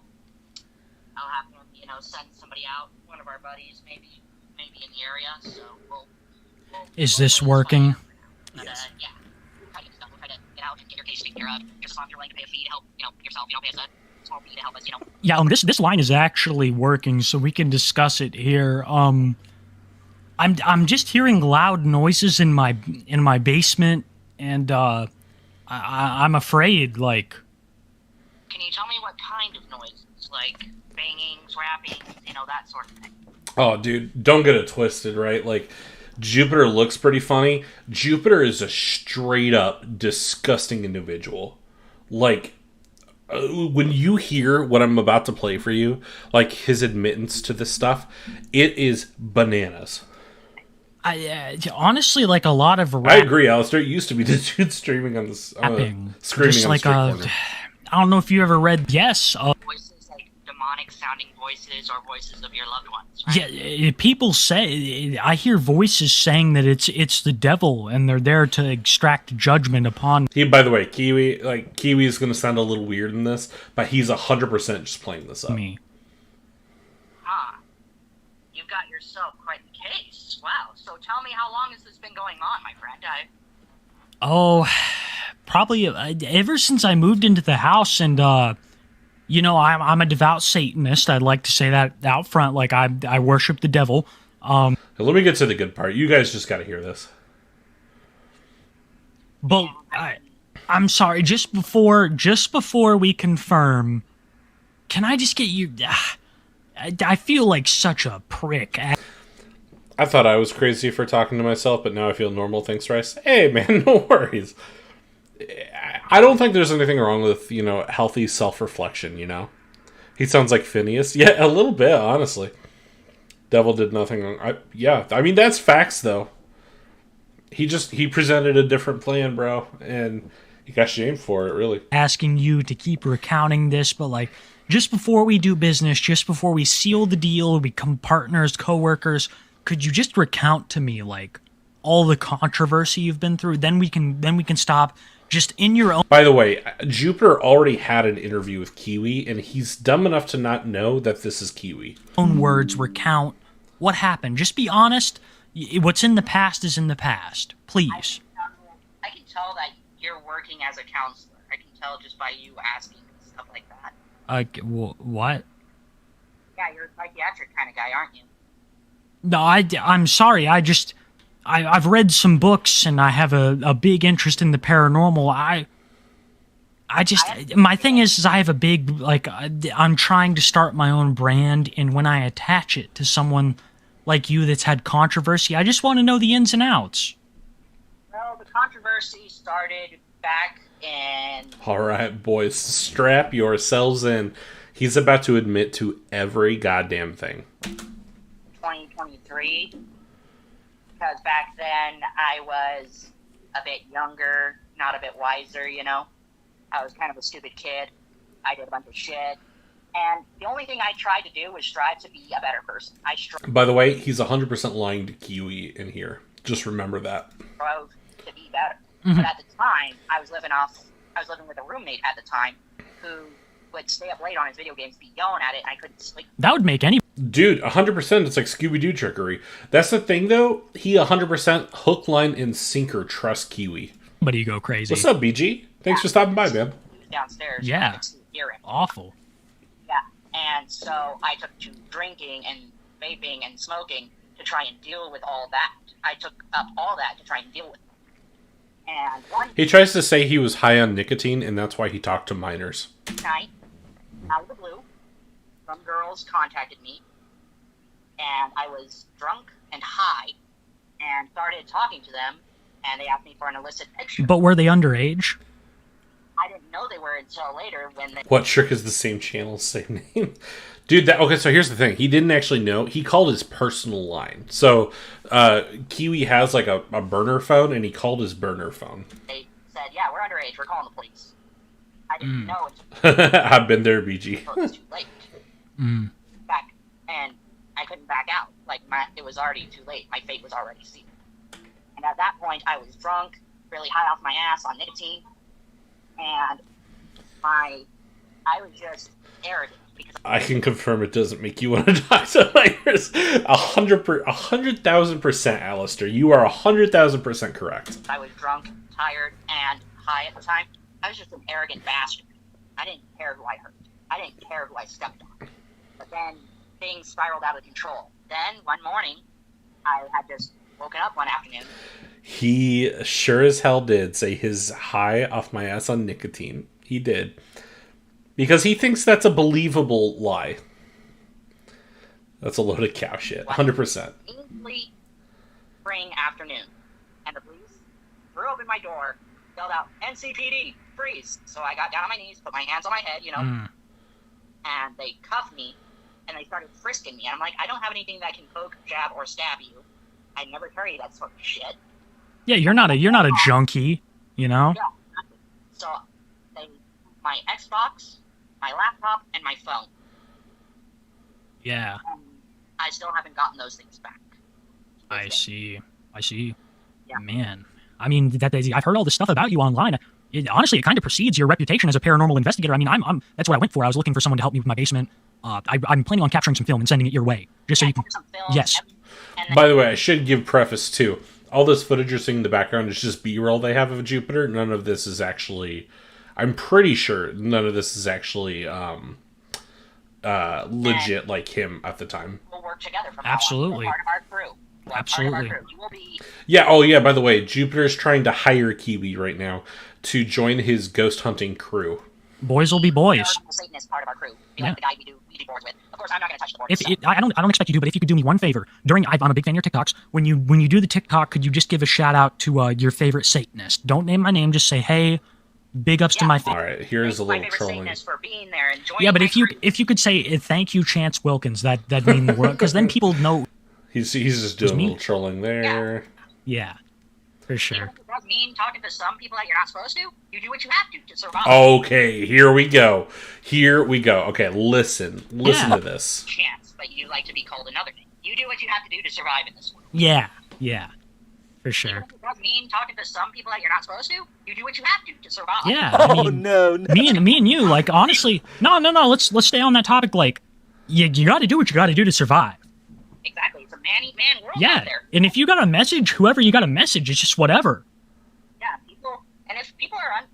I'll have him, send somebody out. One of our buddies, maybe in the area. So we'll is this working? But, yeah. We'll try to get out and get your case taken care of. Here's a spot if you're willing to pay a fee to help, yourself. Pay us a small fee to help us, Yeah, this line is actually working, so we can discuss it here. I'm just hearing loud noises in my basement, and I'm afraid, like... Can you tell me what kind of noises? Like bangings, rappings, that sort of thing. Oh, dude, don't get it twisted, right? Like, Jupiter looks pretty funny. Jupiter is a straight-up disgusting individual. Like, when you hear what I'm about to play for you, like his admittance to this stuff, it is bananas. Honestly, like a lot of I agree, Alistair. It used to be the dude streaming on this, screaming just on like the street corner. I don't know if you ever read. Yes. Voices like demonic demonic sounding voices or voices of your loved ones, right? Yeah, people say, I hear voices saying that it's the devil and they're there to extract judgment upon By the way, Kiwi is going to sound a little weird in this, but he's 100% just playing this up. me. Ah, you've got yourself quite the case. Wow. So tell me, how long has this been going on, my friend? Oh, probably ever since I moved into the house, and you know, I'm a devout Satanist. I'd like to say that out front, like I worship the devil. Let me get to the good part. You guys just got to hear this. But I'm sorry. Just before we confirm, can I just get you? I feel like such a prick. I thought I was crazy for talking to myself, but now I feel normal. Thanks, Rice. Hey, man, no worries. I don't think there's anything wrong with, healthy self-reflection, He sounds like Phineas. Yeah, a little bit, honestly. Devil did nothing wrong. I mean, that's facts, though. He presented a different plan, bro, and he got shamed for it, really. Asking you to keep recounting this, but like, just before we do business, just before we seal the deal, become partners, co-workers, could you just recount to me, like, all the controversy you've been through? Then we can stop. Just in your own... By the way, Jupiter already had an interview with Kiwi, and he's dumb enough to not know that this is Kiwi. Own words, recount what happened. Just be honest. What's in the past is in the past. Please. I can tell that you're working as a counselor. I can tell just by you asking and stuff like that. What? Yeah, you're a psychiatric kind of guy, aren't you? No, I'm sorry. I've read some books and I have a big interest in the paranormal. My thing is I have a big, I'm trying to start my own brand, and when I attach it to someone like you that's had controversy, I just want to know the ins and outs. Well, the controversy started back in... All right, boys, strap yourselves in. He's about to admit to every goddamn thing. 2023. Because back then I was a bit younger, not a bit wiser, I was kind of a stupid kid. I did a bunch of shit. And the only thing I tried to do was strive to be a better person. By the way, he's 100% lying to Kiwi in here. Just remember that. Strove to be better. Mm-hmm. But at the time, I was living with a roommate at the time who would stay up late on his video games, be yelling at it, and I couldn't sleep. That would make any... Dude, 100%, it's like Scooby-Doo trickery. That's the thing, though. He 100% hook, line, and sinker trusts Kiwi. But you go crazy. What's up, BG? Thanks for stopping by, man. He was downstairs. Yeah. I could still hear him. Awful. Yeah. And so I took to drinking and vaping and smoking to try and deal with all that. I took up all that to try and deal with it. And he tries to say he was high on nicotine, and that's why he talked to minors. Night, out of the blue, some girls contacted me, and I was drunk and high, and started talking to them, and they asked me for an illicit picture. But were they underage? I didn't know they were until later when they... What trick is the same channel, same name? Dude, okay, so here's the thing. He didn't actually know. He called his personal line. So, Kiwi has like a burner phone, and he called his burner phone. They said, yeah, we're underage. We're calling the police. I didn't know I've been there, BG. until it was too late. Back, and I couldn't back out. It was already too late. My fate was already sealed. And at that point, I was drunk, really high off my ass on nicotine, and I was just arrogant. Because I can confirm it doesn't make you want to talk to minors. 100,000%, Alistair. You are 100,000% correct. I was drunk, tired, and high at the time. I was just an arrogant bastard. I didn't care who I hurt. I didn't care who I stepped on. But then things spiraled out of control. Then one morning, I had just woken up one afternoon. He sure as hell did say his high off my ass on nicotine. He did. Because he thinks that's a believable lie. That's a load of cow shit. 100%. Early spring afternoon. And the police threw open my door, yelled out, NCPD, freeze. So I got down on my knees, put my hands on my head, and they cuffed me, and they started frisking me. And I'm like, I don't have anything that can poke, jab, or stab you. I never carry that sort of shit. Yeah, you're not a junkie, Yeah. So they my Xbox, my laptop, and my phone. Yeah. I still haven't gotten those things back. I see. Yeah. Man. I mean, I've heard all this stuff about you online. Honestly, it kind of precedes your reputation as a paranormal investigator. I mean, that's what I went for. I was looking for someone to help me with my basement. I'm planning on capturing some film and sending it your way, just so you can. Some film, Yes. and then, By the way, I should give preface too. All this footage you're seeing in the background is just B-roll they have of Jupiter. None of this is actually... I'm pretty sure none of this is actually legit like him at the time. we'll work together from Absolutely. now on. You're part of our crew. You are Absolutely. part of our crew. You will be... Yeah, oh yeah, by the way, Jupiter's trying to hire Kiwi right now to join his ghost hunting crew. Boys will be boys. Satan is part of our crew. Be Yeah. like the guy we do boards with. Of course, I'm not going to touch the board. I don't expect you to, but if you could do me one favor I'm a big fan of your TikToks. When you do the TikTok, could you just give a shout out to your favorite Satanist? Don't name my name. Just say, hey, big ups to my. All right, here's a my little favorite trolling. Satanist for being there and joining Yeah, but my if you could say thank you, Chance Wilkins, that'd mean the world, because then people know. He's just doing a little trolling there. Yeah, for Even sure. if it does mean talking to some people that you're not supposed to, you do what you have to survive. Okay, here we go. Okay, listen to this. Chance, but you like to be called another name. You do what you have to do to survive in this world. Yeah, for Even sure. if it does mean talking to some people that you're not supposed to, you do what you have to survive. Yeah. I mean, no. me and you, like, honestly, no. Let's stay on that topic. Like, you got to do what you got to do to survive. Exactly. It's a man-eat-man world Yeah, out there. and if you got a message, whoever you got a message, it's just whatever. Yeah, if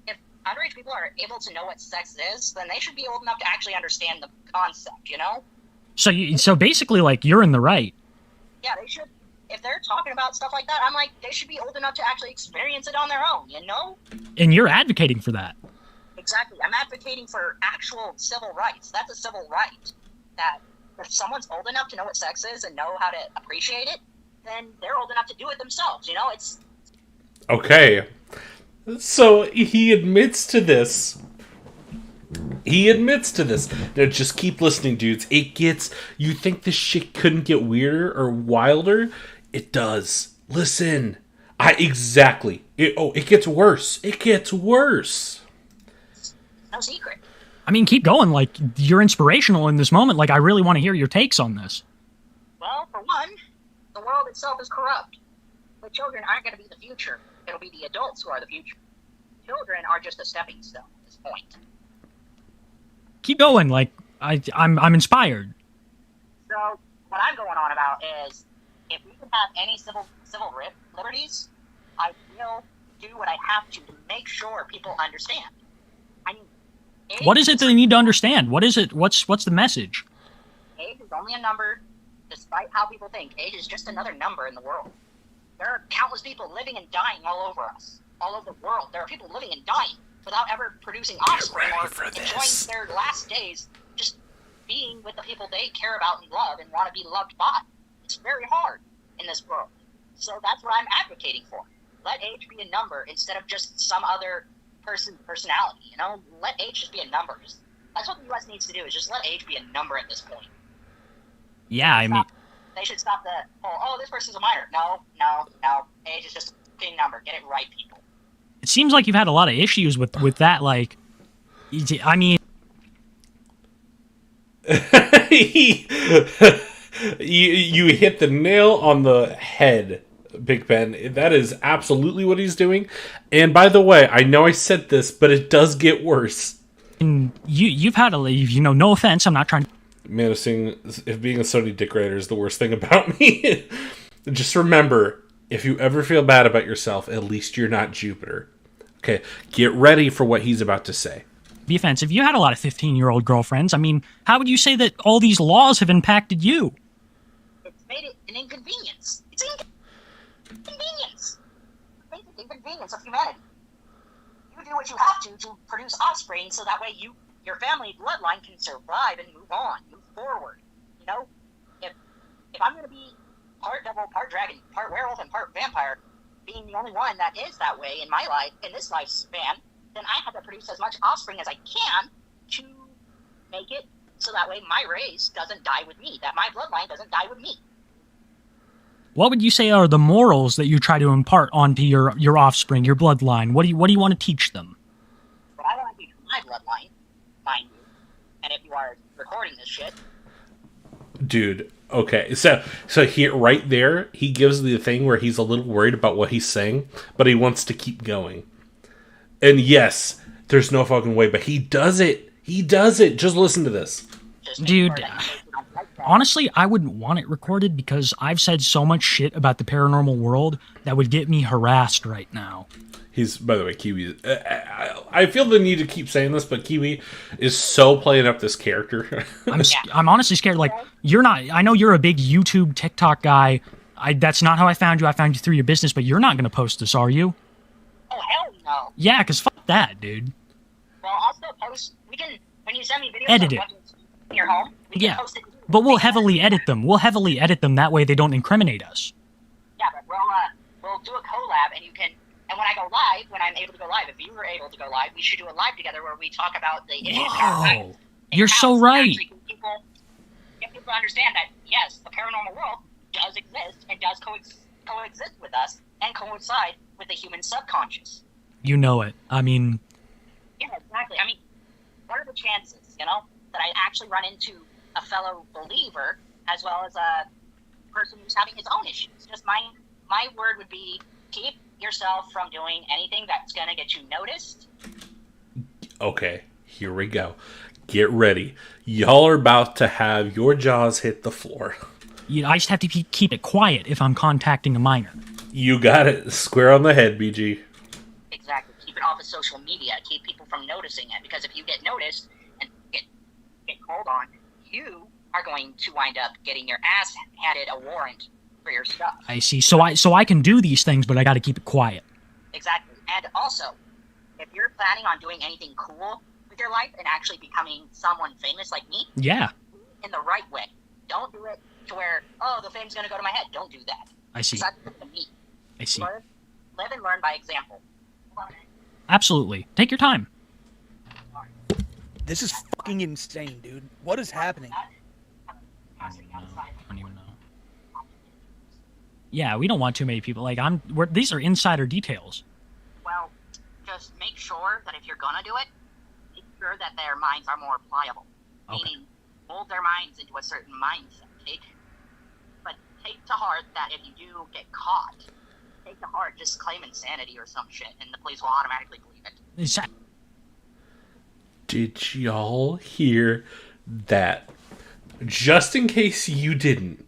if underage people are able to know what sex is, then they should be old enough to actually understand the concept, you know? So basically, like, you're in the right. Yeah, they should. If they're talking about stuff like that, I'm like, they should be old enough to actually experience it on their own, you know? And you're advocating for that. Exactly. I'm advocating for actual civil rights. That's a civil right. That if someone's old enough to know what sex is and know how to appreciate it, then they're old enough to do it themselves, you know? It's... Okay. So he admits to this. Now just keep listening, dudes. You think this shit couldn't get weirder or wilder? It does. Listen. It gets worse. no secret. I mean, keep going. Like, you're inspirational in this moment. Like, I really want to hear your takes on this. Well, for one, the world itself is corrupt. The children aren't going to be the future. It'll be the adults who are the future. Children are just a stepping stone at this point. Keep going. Like, I'm inspired. So, what I'm going on about is, if we can have any civil liberties, I will do what I have to make sure people understand. I mean, What is it that they need to understand? What is it? What's the message? age is only a number, despite how people think. Age is just another number in the world. There are countless people living and dying all over us, all over the world. There are people living and dying without ever producing offspring or enjoying their last days just being with the people they care about and love and want to be loved by. It's very hard in this world. So that's what I'm advocating for. Let age be a number instead of just some other person's personality, you know? Let age just be a number. That's what the U.S. needs to do, is just let age be a number at this point. Yeah, I mean, They should stop the, oh, this person's a minor. No. Age is just a fucking number. Get it right, people. it seems like you've had a lot of issues with that. Like, I mean, you hit the nail on the head, Big Ben. That is absolutely what he's doing. And by the way, I know I said this, but it does get worse. you've had no offense. I'm not trying to. Menacing, if being a Sony dick writer is the worst thing about me. Just remember, if you ever feel bad about yourself, at least you're not Jupiter. Okay, get ready for what he's about to say. Be offensive. You had a lot of 15-year-old girlfriends. I mean, how would you say that all these laws have impacted you? It's made it an inconvenience. It's inconvenience. Basic inconvenience of humanity. You do what you have to produce offspring, so that way your family bloodline can survive and move on, move forward. You know, if I'm going to be part devil, part dragon, part werewolf, and part vampire, being the only one that is that way in my life, in this lifespan, then I have to produce as much offspring as I can to make it so that way my race doesn't die with me, that my bloodline doesn't die with me. What would you say are the morals that you try to impart onto your offspring, your bloodline? What do you want to teach them? But I want to teach my bloodline, mind you, and if you are recording this shit, Dude, okay. So here, right there, he gives the thing where he's a little worried about what he's saying, but he wants to keep going. And yes, there's no fucking way, but he does it. He does it. Just listen to this. Dude, honestly, I wouldn't want it recorded because I've said so much shit about the paranormal world that would get me harassed right now. He's, by the way, Kiwi. I feel the need to keep saying this, but Kiwi is so playing up this character. I'm honestly scared. Like, you're not. I know you're a big YouTube, TikTok guy. That's not how I found you. I found you through your business, but you're not going to post this, are you? Oh, hell no. Yeah, because fuck that, dude. Well, I'll still post. We can, when you send me videos Edit of it. what in your home, we can post it. But we'll heavily edit them. We'll heavily edit them. That way they don't incriminate us. Yeah, but we'll do a collab, and you can. And when I go live, when I'm able to go live, if you were able to go live, we should do a live together where we talk about the issues. Whoa. You're so right. Get people to understand that, yes, the paranormal world does exist and does coexist with us and coincide with the human subconscious. You know it. I mean... Yeah, exactly. I mean, what are the chances, that I actually run into a fellow believer as well as a person who's having his own issues? Just my word would be, keep yourself from doing anything that's going to get you noticed. Okay, here we go. Get ready. Y'all are about to have your jaws hit the floor. I just have to keep it quiet if I'm contacting a minor. You got it. Square on the head, BG. Exactly. Keep it off of social media. Keep people from noticing it. Because if you get noticed and get called on, you are going to wind up getting your ass handed a warrant for your stuff. I see. So I can do these things, but I got to keep it quiet. Exactly. And also, if you're planning on doing anything cool with your life and actually becoming someone famous like me, yeah, in the right way. Don't do it to where, the fame's going to go to my head. Don't do that. I see. That's to me. I see. Live and learn by example. Absolutely. Take your time. This is fucking insane, dude. What is happening? I don't even know. Yeah, we don't want too many people. Like, these are insider details. Well, just make sure that if you're gonna do it, make sure that their minds are more pliable. Okay. Meaning, mold their minds into a certain mindset. But take to heart that if you do get caught, take to heart just claim insanity or some shit, and the police will automatically believe it. Did y'all hear that? Just in case you didn't,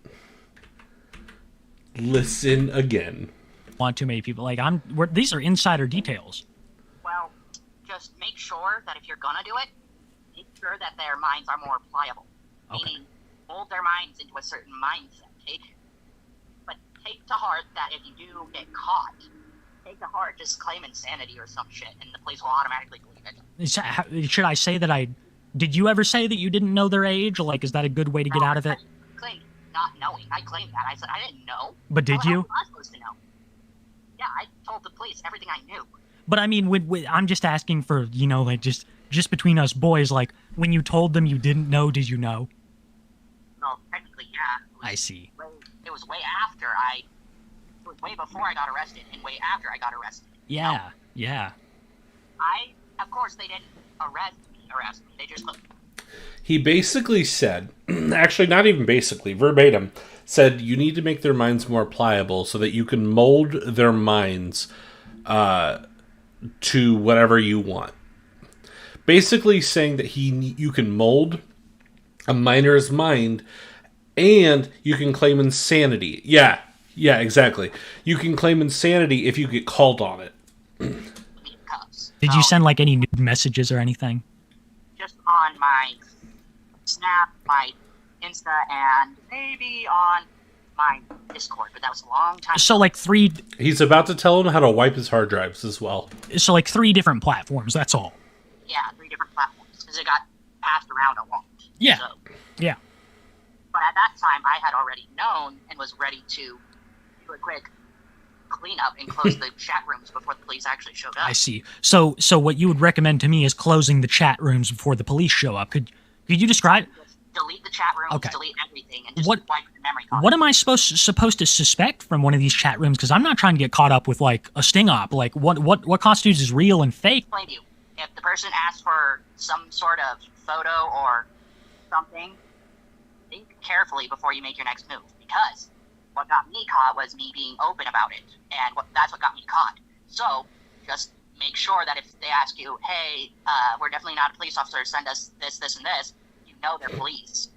listen again. Want too many people. Like, these are insider details. Well, just make sure that if you're gonna do it, make sure that their minds are more pliable. Okay. Meaning, mold their minds into a certain mindset. But take to heart that if you do get caught, take to heart just claim insanity or some shit, and the police will automatically believe it. Should I say that did you ever say that you didn't know their age? Like, is that a good way to get out of it? I claimed not knowing. I claimed that. I said I didn't know. But did you? How was I supposed to know? Yeah, I told the police everything I knew. But I mean, I'm just asking for, like, just between us boys, like, when you told them you didn't know, did you know? Well, technically, yeah. I see. It was way after it was way before I got arrested and way after I got arrested. Yeah, yeah. Of course, they didn't arrest me. They just looked. He basically said, actually not even basically, verbatim, said you need to make their minds more pliable so that you can mold their minds to whatever you want. Basically saying that you can mold a minor's mind and you can claim insanity. Yeah, exactly. You can claim insanity if you get called on it. Did you send, like, any nude messages or anything? Just on my Snap, my Insta, and maybe on my Discord, but that was a long time So, ago. like, He's about to tell him how to wipe his hard drives as well. So, like, 3 different platforms, that's all. Yeah, 3 different platforms, because it got passed around a lot. Yeah, So, yeah. but at that time, I had already known and was ready to do a quick cleanup and close the chat rooms before the police actually showed up. I see. So what you would recommend to me is closing the chat rooms before the police show up. Could you describe? Just delete the chat rooms, Okay. delete everything, and just What- wipe the memory card. What am I supposed to suspect from one of these chat rooms? Because I'm not trying to get caught up with, like, a sting op. Like, what constitutes as real and fake? Explain to you. If the person asks for some sort of photo or something, think carefully before you make your next move, because what got me caught was me being open about it, and that's what got me caught. So just make sure that if they ask you, hey, we're definitely not a police officer, send us this, this, and this, you know they're police.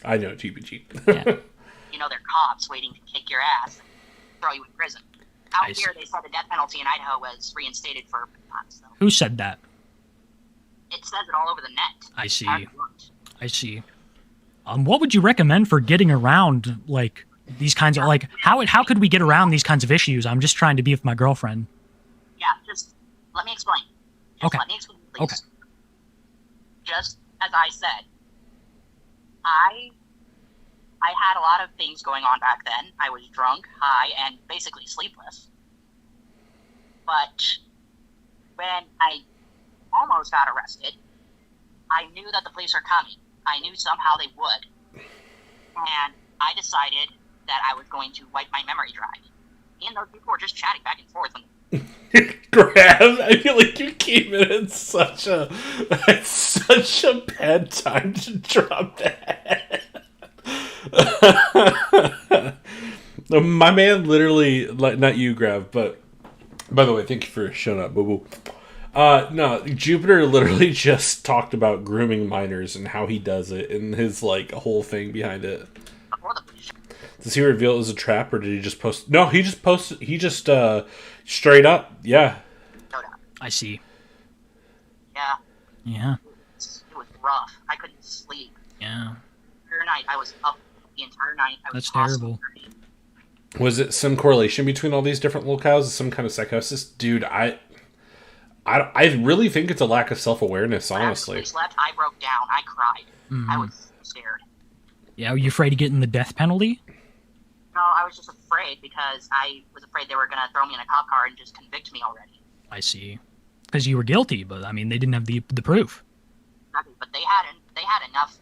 I know, GPG. Yeah. You know they're cops waiting to kick your ass and throw you in prison. Out here, they said the death penalty in Idaho was reinstated for months. So Who said that? it says it all over the net. I see. I see. What would you recommend for getting around, like, these kinds of, like, how could we get around these kinds of issues? I'm just trying to be with my girlfriend. Yeah, just let me explain. Okay. Let me explain, please. Okay. Just as I said, I had a lot of things going on back then. I was drunk, high, and basically sleepless. But when I almost got arrested, I knew that the police are coming. I knew somehow they would. And I decided that I was going to wipe my memory dry. Me and those people were just chatting back and forth. Grab, I feel like you came in at such a bad time to drop that. My man literally, like, not you, Grav, but by the way, thank you for showing up, boo boo. No, Jupiter literally just talked about grooming minors and how he does it and his, like, whole thing behind it. Does he reveal it was a trap, or did he just post? No, he just posted. He just straight up, yeah. I see. Yeah. Yeah. It was rough. I couldn't sleep. Yeah. Every night I was up the entire night. I was That's terrible. Was it some correlation between all these different lolcows? Some kind of psychosis? Dude, I really think it's a lack of self-awareness, honestly. When I slept, I broke down. I cried. Mm-hmm. I was scared. Yeah, are you afraid of getting the death penalty? No, I was just afraid because I was afraid they were going to throw me in a cop car and just convict me already. I see. Because you were guilty, but, I mean, they didn't have the proof. Exactly, but they had enough.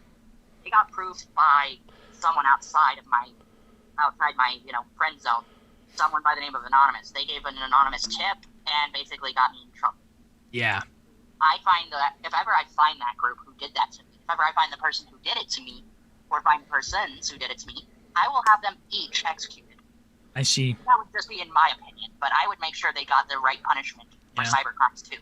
They got proof by someone outside my, friend zone. Someone by the name of Anonymous. They gave an anonymous tip and basically got me in trouble. Yeah. I find that if ever I find that group who did that to me, if ever I find the person who did it to me, or find the persons who did it to me, I will have them each executed. I see. That would just be in my opinion, but I would make sure they got the right punishment for cyber crimes too.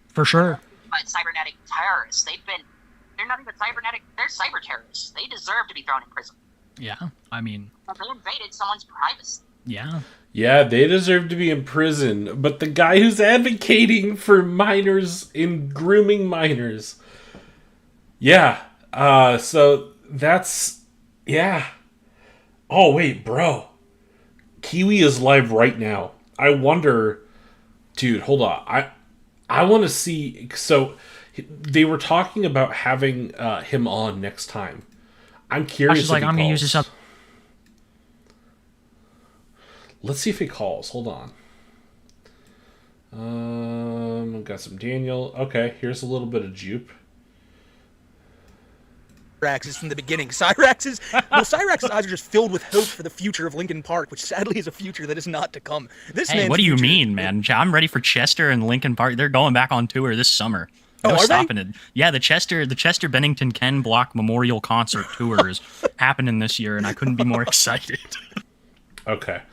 For sure. But cybernetic terrorists, they're not even cybernetic, they're cyber terrorists. They deserve to be thrown in prison. Yeah, I mean... But they invaded someone's privacy. Yeah. Yeah, they deserve to be in prison, but the guy who's advocating for minors and grooming minors... Yeah, so that's... Yeah. Oh, wait, bro. Kiwi is live right now. I wonder... Dude, hold on. I want to see... So, they were talking about having him on next time. I'm curious if like, he I'm going to use calls. this up. Let's see if he calls. Hold on. I've got some Daniel. Okay, here's a little bit of Jupe. Cyrax's from the beginning. Cyrax's eyes are just filled with hope for the future of Lincoln Park, which sadly is a future that is not to come. This Hey, man's what do you future- mean, man? I'm ready for Chester and Lincoln Park. They're going back on tour this summer. No are stopping it. Yeah, the Chester Bennington Ken Block Memorial Concert Tour is happening this year, and I couldn't be more excited. Okay.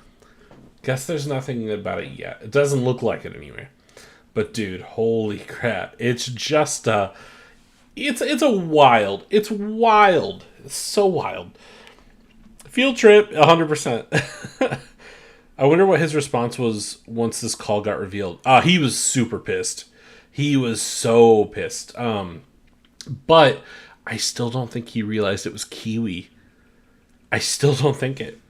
Guess there's nothing about it yet. It doesn't look like it anyway. But dude, holy crap. It's just it's wild. It's wild. It's so wild. Field trip, 100%. I wonder what his response was once this call got revealed. He was super pissed. He was so pissed. But I still don't think he realized it was Kiwi. I still don't think it.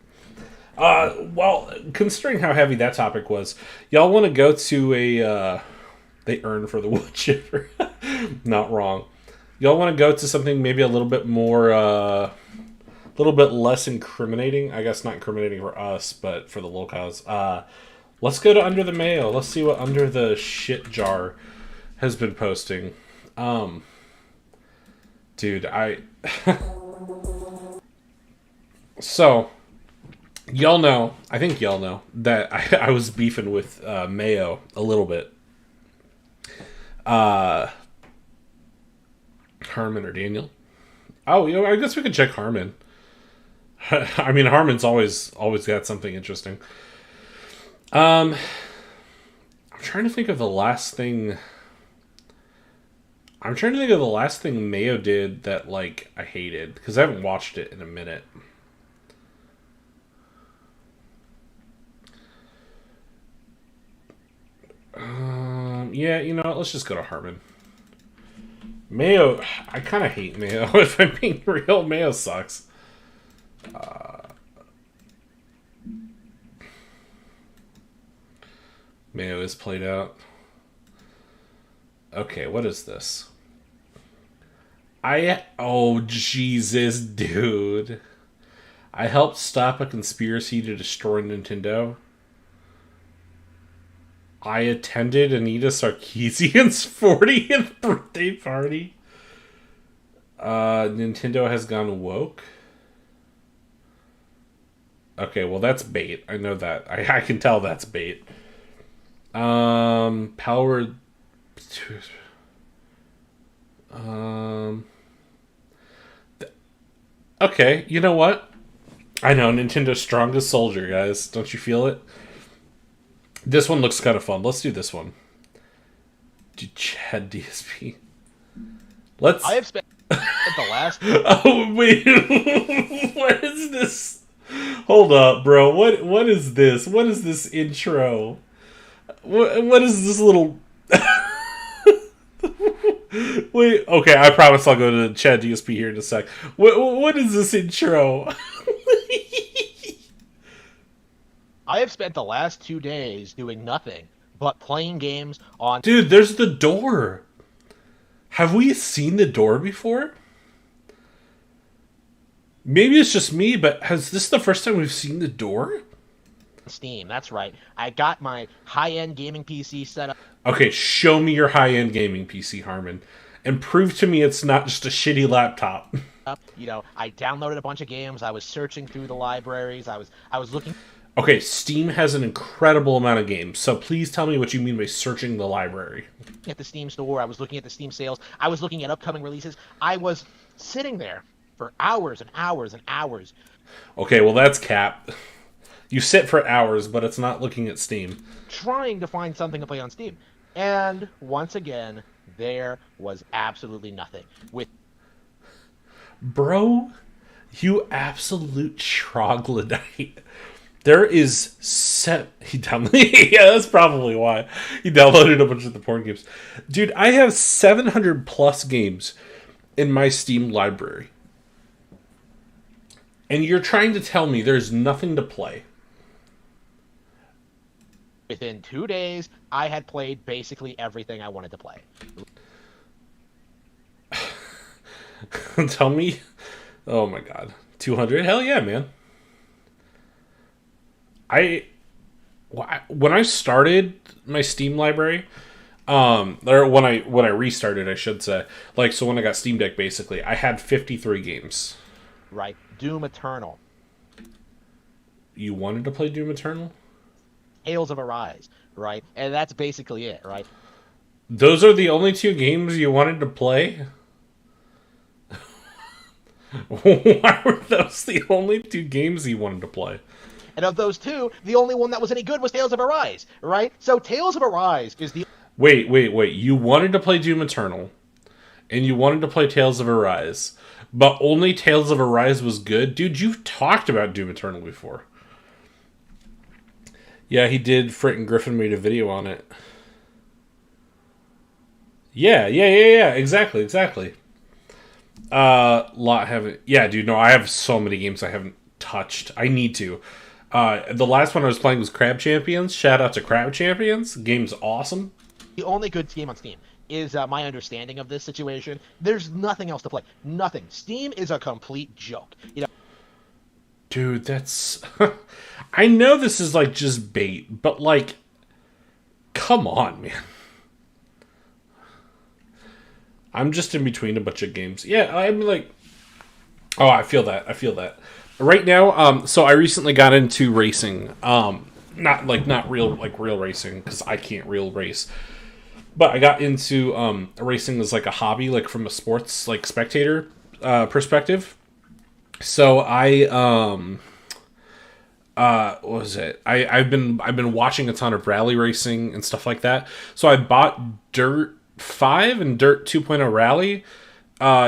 Well, considering how heavy that topic was, y'all want to go to a, they earn for the wood chipper. Not wrong. Y'all want to go to something maybe a little bit more, a little bit less incriminating. I guess not incriminating for us, but for the lolcows. Let's go to Under the Mail. Let's see what Under the Shit Jar has been posting. Dude, So... I think y'all know, that I was beefing with Mayo a little bit. Herman or Daniel. Oh, I guess we could check Harmon. I mean, Harmon's always got something interesting. I'm trying to think of the last thing. I'm trying to think of the last thing Mayo did that, like, I hated. Because I haven't watched it in a minute. Yeah, you know what? Let's just go to Harmon. Mayo, I kind of hate Mayo. If I'm being real, Mayo sucks. Mayo is played out. Okay, what is this? Oh, Jesus, dude. I helped stop a conspiracy to destroy Nintendo. I attended Anita Sarkeesian's 40th birthday party. Nintendo has gone woke. Okay, well, that's bait. I know that. I can tell that's bait. Powered... Okay, you know what? I know, Nintendo's strongest soldier, guys. Don't you feel it? This one looks kind of fun. Let's do this one. Chad DSP. Let's... I have spent the last... Oh, wait. What is this? Hold up, bro. What is this? What is this intro? What is this little... Wait, okay, I promise I'll go to Chad DSP here in a sec. What is this intro? I have spent the last 2 days doing nothing but playing games on... Dude, there's the door. Have we seen the door before? Maybe it's just me, but is this the first time we've seen the door? Steam, that's right. I got my high-end gaming PC set up. Okay, show me your high-end gaming PC, Harmon. And prove to me it's not just a shitty laptop. You know, I downloaded a bunch of games. I was searching through the libraries. I was looking... Okay, Steam has an incredible amount of games, so please tell me what you mean by searching the library. At the Steam store, I was looking at the Steam sales. I was looking at upcoming releases. I was sitting there for hours and hours and hours. Okay, well that's cap. You sit for hours, but it's not looking at Steam. Trying to find something to play on Steam. And once again, there was absolutely nothing. Bro, you absolute troglodyte. There is he downloaded... Yeah, that's probably why. He downloaded a bunch of the porn games. Dude, I have 700 plus games in my Steam library. And you're trying to tell me there's nothing to play. Within 2 days, I had played basically everything I wanted to play. Tell me... Oh my god. 200? Hell yeah, man. When I started my Steam library, or when I restarted, I should say, like, so when I got Steam Deck, basically, I had 53 games. Right. Doom Eternal. You wanted to play Doom Eternal? Tales of Arise, right? And that's basically it, right? Those are the only 2 games you wanted to play? Why were those the only 2 games you wanted to play? And of those 2, the only one that was any good was Tales of Arise, right? So Tales of Arise is the... Wait. You wanted to play Doom Eternal, and you wanted to play Tales of Arise, but only Tales of Arise was good? Dude, you've talked about Doom Eternal before. Yeah, he did. Fritton Griffin made a video on it. Yeah, exactly. Yeah, dude, no, I have so many games I haven't touched. I need to. The last one I was playing was Crab Champions. Shout out to Crab Champions. Game's awesome. The only good game on Steam is my understanding of this situation. There's nothing else to play. Nothing. Steam is a complete joke. You know, dude, that's... I know this is, like, just bait, but, like, come on, man. I'm just in between a bunch of games. Yeah, I'm like... Oh, I feel that. Right now, so I recently got into racing. Not real racing, because I can't real race. But I got into racing as, like, a hobby, like, from a sports, like, spectator perspective. So what was it? I've been watching a ton of rally racing and stuff like that. So I bought Dirt 5 and Dirt 2.0 Rally.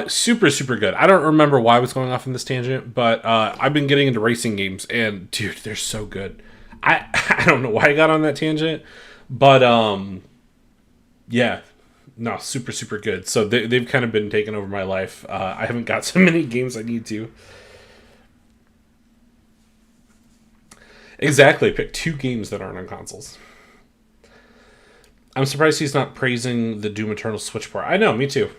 Super, super good. I don't remember why I was going off in this tangent, but I've been getting into racing games, and dude, they're so good. I don't know why I got on that tangent, but yeah, no, super, super good. So they've kind of been taking over my life. I haven't got so many games I need to. Exactly, pick 2 games that aren't on consoles. I'm surprised he's not praising the Doom Eternal Switch port. I know, me too.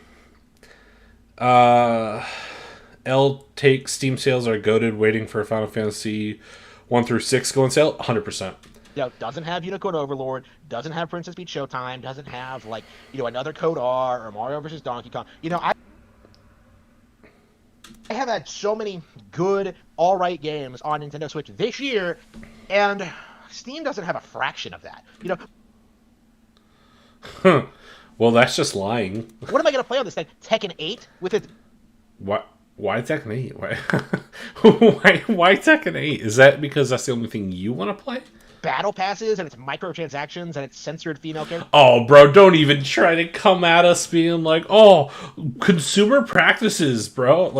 Take Steam sales are goated, waiting for Final Fantasy 1 through 6 go on sale. 100%. Doesn't have Unicode Overlord, doesn't have Princess Peach Showtime, doesn't have another Code R or Mario vs. Donkey Kong. I have had so many good, alright games on Nintendo Switch this year, and Steam doesn't have a fraction of that. Huh. Well, that's just lying. What am I going to play on this thing? Tekken 8 with its... What? Why Tekken 8? Why? Why Tekken 8? Is that because that's the only thing you want to play? Battle passes and its microtransactions and its censored female characters. Oh, bro, don't even try to come at us being like, oh, consumer practices, bro.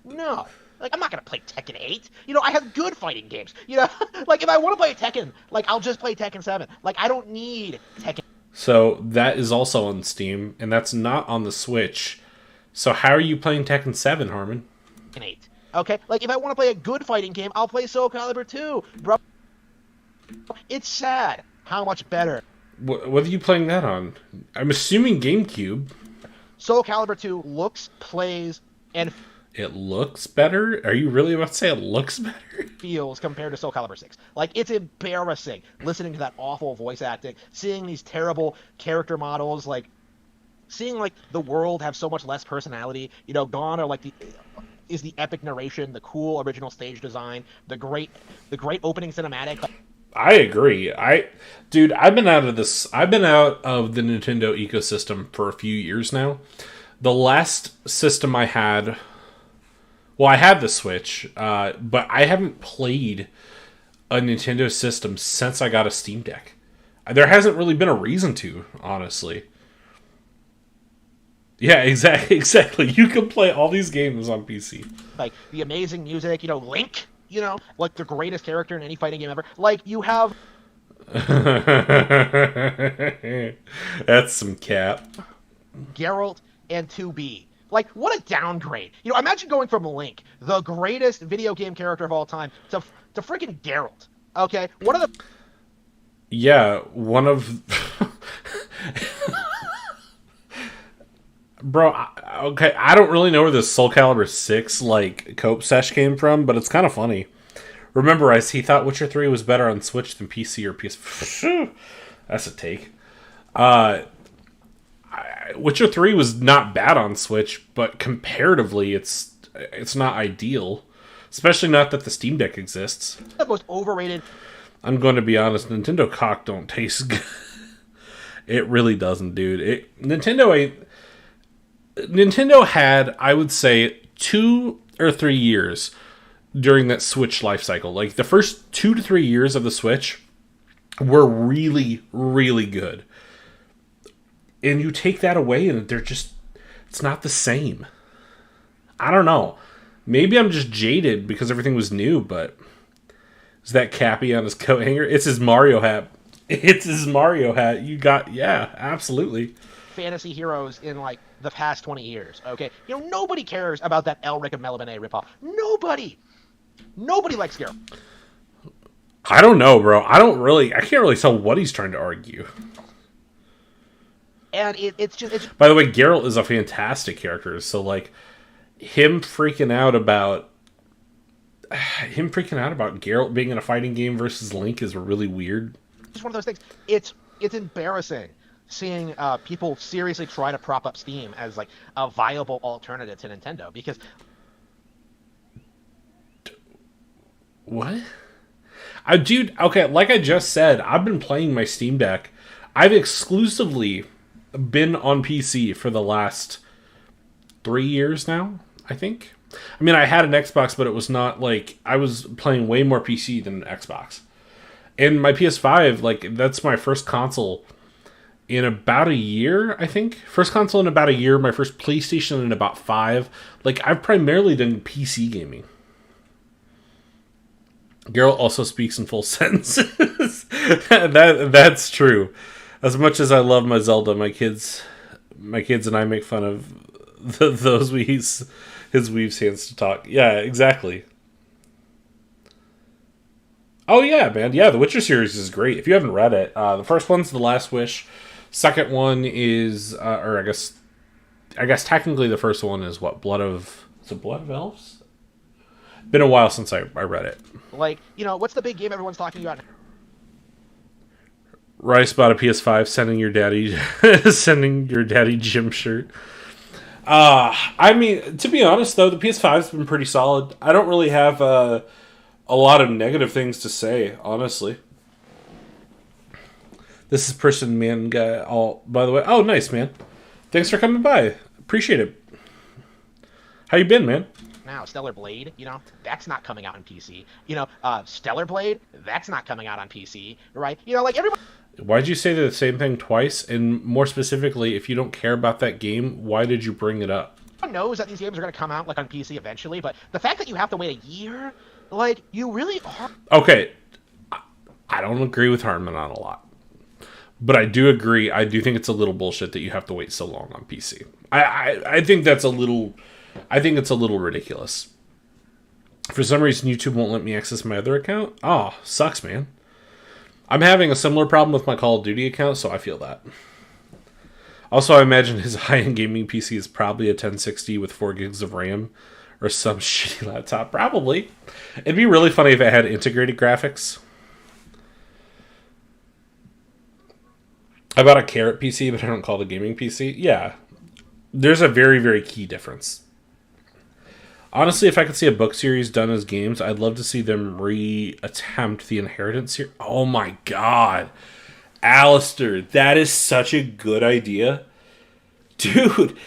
No. I'm not going to play Tekken 8. I have good fighting games. If I want to play Tekken, I'll just play Tekken 7. I don't need Tekken. So that is also on Steam, and that's not on the Switch. So how are you playing Tekken 7, Harmon? 8. Okay? If I want to play a good fighting game, I'll play Soul Calibur 2. Bro, it's sad how much better. What are you playing that on? I'm assuming GameCube. Soul Calibur 2 looks, plays, and... It looks better? Are you really about to say it looks better? Feels compared to Soul Calibur 6. It's embarrassing listening to that awful voice acting, seeing these terrible character models, seeing the world have so much less personality. Gone are is the epic narration, the cool original stage design, the great opening cinematic. I agree. I've been out of the Nintendo ecosystem for a few years now. The last system I had, well, I had the Switch, but I haven't played a Nintendo system since I got a Steam Deck. There hasn't really been a reason to, honestly. Yeah, exactly. You can play all these games on PC. The amazing music, Link, the greatest character in any fighting game ever. You have... That's some cap. Geralt and 2B. What a downgrade. Imagine going from Link, the greatest video game character of all time, to freaking Geralt. Okay? One of the... Yeah, one of... Bro, okay, I don't really know where this Soul Calibur 6, cope sesh came from, but it's kind of funny. Remember, he thought Witcher 3 was better on Switch than PC or PS... That's a take. Witcher 3 was not bad on Switch, but comparatively, it's not ideal. Especially not that the Steam Deck exists. The most overrated... I'm going to be honest, Nintendo cock don't taste good. It really doesn't, dude. Nintendo had, I would say, 2 or 3 years during that Switch life cycle. The first 2 to 3 years of the Switch were really, really good. And you take that away and it's not the same. I don't know. Maybe I'm just jaded because everything was new, but is that Cappy on his coat hanger? It's his Mario hat. It's his Mario hat. Yeah, absolutely. Fantasy heroes in the past 20 years, okay? Nobody cares about that Elric of Melibene ripoff. Nobody likes Geralt. I don't know, bro. I can't really tell what he's trying to argue. And it's just... By the way, Geralt is a fantastic character, so him freaking out about Geralt being in a fighting game versus Link is really weird. Just one of those things. It's embarrassing seeing people seriously try to prop up Steam as a viable alternative to Nintendo, because... What? Dude, okay, like I just said, I've been playing my Steam Deck. I've exclusively been on PC for the last 3 years now. I think. I mean, I had an Xbox, but it was not like I was playing way more PC than Xbox. And my PS5, like, that's my first console in about a year, I think. First console in about a year, my first PlayStation in about 5. Like, I've primarily done PC gaming. Geralt also speaks in full sentences. That's true. As much as I love my Zelda, my kids and I make fun of those his weaves hands to talk. Yeah, exactly. Oh yeah, man. Yeah, the Witcher series is great. If you haven't read it, the first one's The Last Wish. Second one is, or I guess technically the first one is what? Blood of Elves? Been a while since I read it. Like, what's the big game everyone's talking about? Rice bought a PS5, sending your daddy gym shirt. I mean, to be honest though, the PS5's been pretty solid. I don't really have a lot of negative things to say, honestly. This is person man guy. All by the way. Oh, nice, man. Thanks for coming by. Appreciate it. How you been, man? Now, Stellar Blade, that's not coming out on PC. Stellar Blade, that's not coming out on PC, right? Like everybody. Why'd you say the same thing twice? And more specifically, if you don't care about that game, why did you bring it up? Everyone knows that these games are going to come out like on PC eventually, but the fact that you have to wait a year, like, you really are. Okay, I don't agree with Harmon on a lot. But I do agree. I do think it's a little bullshit that you have to wait so long on PC. I think that's a little. I think it's a little ridiculous. For some reason, YouTube won't let me access my other account. Oh, sucks, man. I'm having a similar problem with my Call of Duty account, so I feel that. Also, I imagine his high-end gaming PC is probably a 1060 with 4 gigs of RAM or some shitty laptop. Probably. It'd be really funny if it had integrated graphics. I bought a Carrot PC, but I don't call it a gaming PC. Yeah. There's a very, very key difference. Honestly, if I could see a book series done as games, I'd love to see them re-attempt the Inheritance series. Oh my god. Alistair, that is such a good idea. Dude,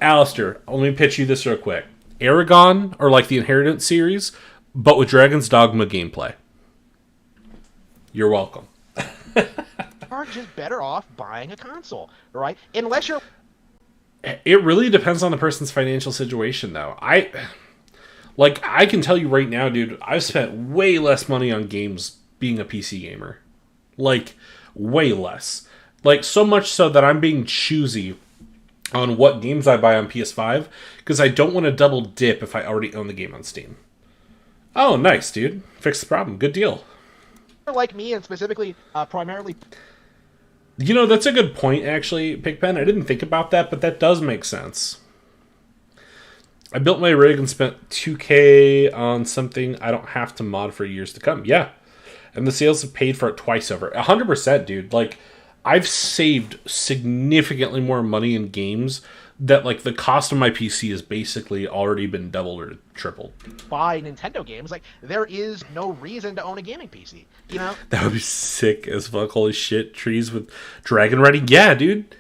Alistair, let me pitch you this real quick. Aragon, or like the Inheritance series, but with Dragon's Dogma gameplay. You're welcome. Are just better off buying a console, right? Unless you're. It really depends on the person's financial situation, though. I can tell you right now, dude, I've spent way less money on games being a PC gamer. Like, way less. Like, so much so that I'm being choosy on what games I buy on PS5, because I don't want to double dip if I already own the game on Steam. Oh, nice, dude. Fix the problem. Good deal. Like me, and specifically, primarily. That's a good point, actually, Pigpen. I didn't think about that, but that does make sense. I built my rig and spent $2,000 on something I don't have to mod for years to come. Yeah. And the sales have paid for it twice over. 100%, dude. Like, I've saved significantly more money in games that, like, the cost of my PC has basically already been doubled or tripled. Buy Nintendo games. Like, there is no reason to own a gaming PC, That would be sick as fuck. Holy shit. Trees with dragon riding. Yeah, dude.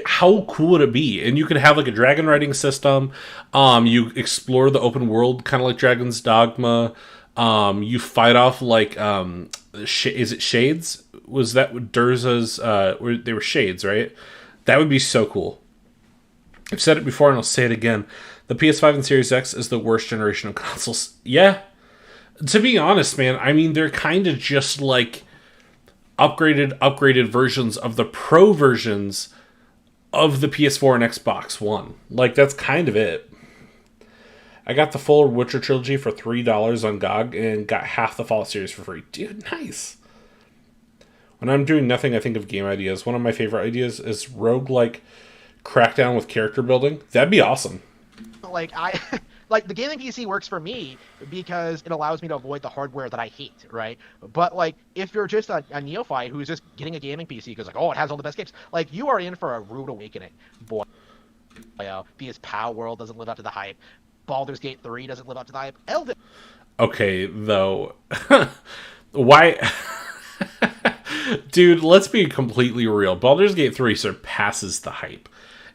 How cool would it be? And you could have, like, a dragon riding system. You explore the open world, kind of like Dragon's Dogma. You fight off, like, is it Shades? Was that Durza's, they were Shades, right? That would be so cool. I've said it before and I'll say it again. The PS5 and Series X is the worst generation of consoles. Yeah. To be honest, man, I mean, they're kind of just like upgraded versions of the Pro versions of the PS4 and Xbox One. Like, that's kind of it. I got the full Witcher trilogy for $3 on GOG and got half the Fallout series for free. Dude, nice. When I'm doing nothing, I think of game ideas. One of my favorite ideas is roguelike Crackdown with character building. That'd be awesome. Like, the gaming PC works for me because it allows me to avoid the hardware that I hate, right? But, like, if you're just a neophyte who's just getting a gaming PC because, like, oh, it has all the best games, like, you are in for a rude awakening. Boy, because Power World doesn't live up to the hype. Baldur's Gate 3 doesn't live up to the hype. Elden. Okay, though. Why? Dude, let's be completely real. Baldur's Gate 3 surpasses the hype.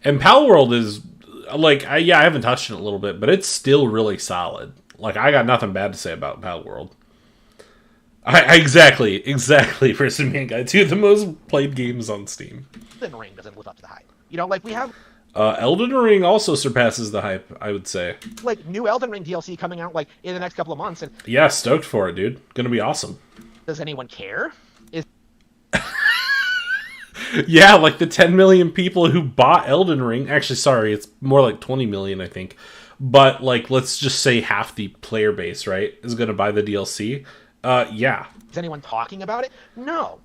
And Palworld is like, I haven't touched it a little bit, but it's still really solid. Like, I got nothing bad to say about Battle World. Exactly, Person Man Guy. 2 of the most played games on Steam. Elden Ring doesn't live up to the hype. You know, like, we have... Elden Ring also surpasses the hype, I would say. like, new Elden Ring DLC coming out, like, in the next couple of months, and... Yeah, stoked for it, dude. Gonna be awesome. does anyone care? Is... Yeah, like the 10 million people who bought Elden Ring. Actually, sorry, it's more like 20 million, I think. But, like, let's just say half the player base, right, is gonna buy the DLC. Yeah. Is anyone talking about it? No.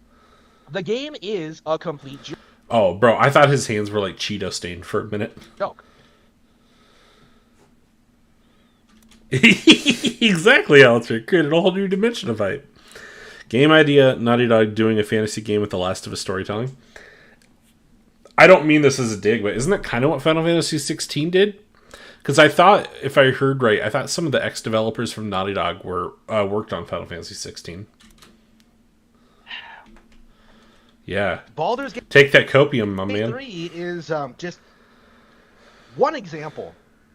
The game is a complete Oh, bro, I thought his hands were like Cheeto stained for a minute. joke. Exactly, Alistair. Created a whole new dimension of hype. Game idea, Naughty Dog doing a fantasy game with The Last of Us storytelling. I don't mean this as a dig, but isn't that kind of what Final Fantasy 16 did? Because I thought, if I heard right, I thought some of the ex-developers from Naughty Dog were worked on Final Fantasy 16. Yeah. Baldur's Gate Take that copium, my man. 3 is just one example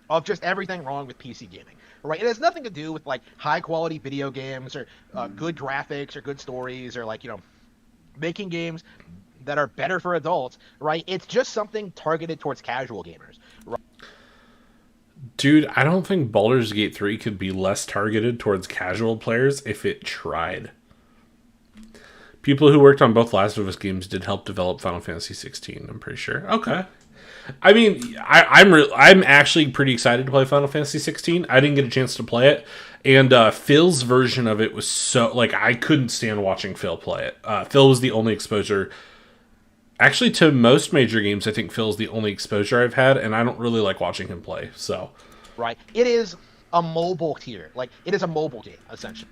of just everything wrong with PC gaming. Right? It has nothing to do with, like, high-quality video games or good graphics or good stories or, like, you know, making games that are better for adults, right? It's just something targeted towards casual gamers. Right? Dude, I don't think Baldur's Gate 3 could be less targeted towards casual players if it tried. People who worked on both Last of Us games did help develop Final Fantasy 16, I'm pretty sure. Okay. I mean, I'm actually pretty excited to play Final Fantasy 16. I didn't get a chance to play it. And Phil's version of it was so... like, I couldn't stand watching Phil play it. Phil was the only exposure... Actually, to most major games, I think Phil's the only exposure I've had, and I don't really like watching him play, so... Right? It is a mobile tier. Like, it is a mobile game, essentially.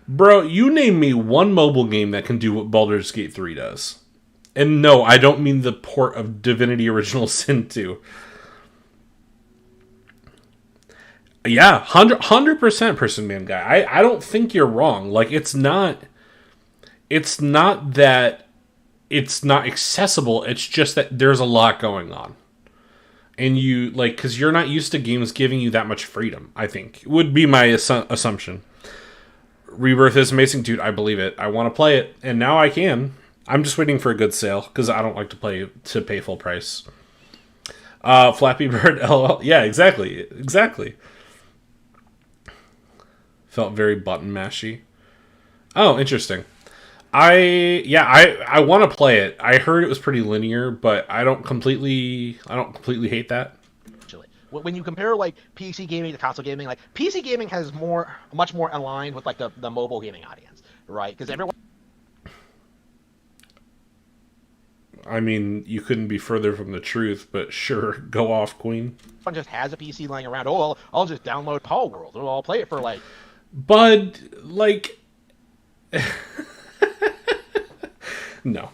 Bro, you name me one mobile game that can do what Baldur's Gate 3 does. And no, I don't mean the port of Divinity Original Sin 2. Yeah, 100% Person Man Guy. I don't think you're wrong. Like, it's not that it's not accessible. It's just that there's a lot going on. And you, like, because you're not used to games giving you that much freedom, I think. Would be my assumption. Rebirth is amazing, dude. I believe it. I want to play it, and now I can. I'm just waiting for a good sale because I don't like to pay full price. Flappy Bird, LOL. Yeah, exactly. Felt very button mashy. Oh, interesting. I want to play it. I heard it was pretty linear, but I don't completely hate that. When you compare, like, PC gaming to console gaming, like, PC gaming has much more aligned with, like, the mobile gaming audience, right? Because everyone... I mean, you couldn't be further from the truth, but sure, go off, Queen. Everyone just has a PC lying around. Oh, I'll just download Paul World. Or I'll play it for, like... Bud, like... No.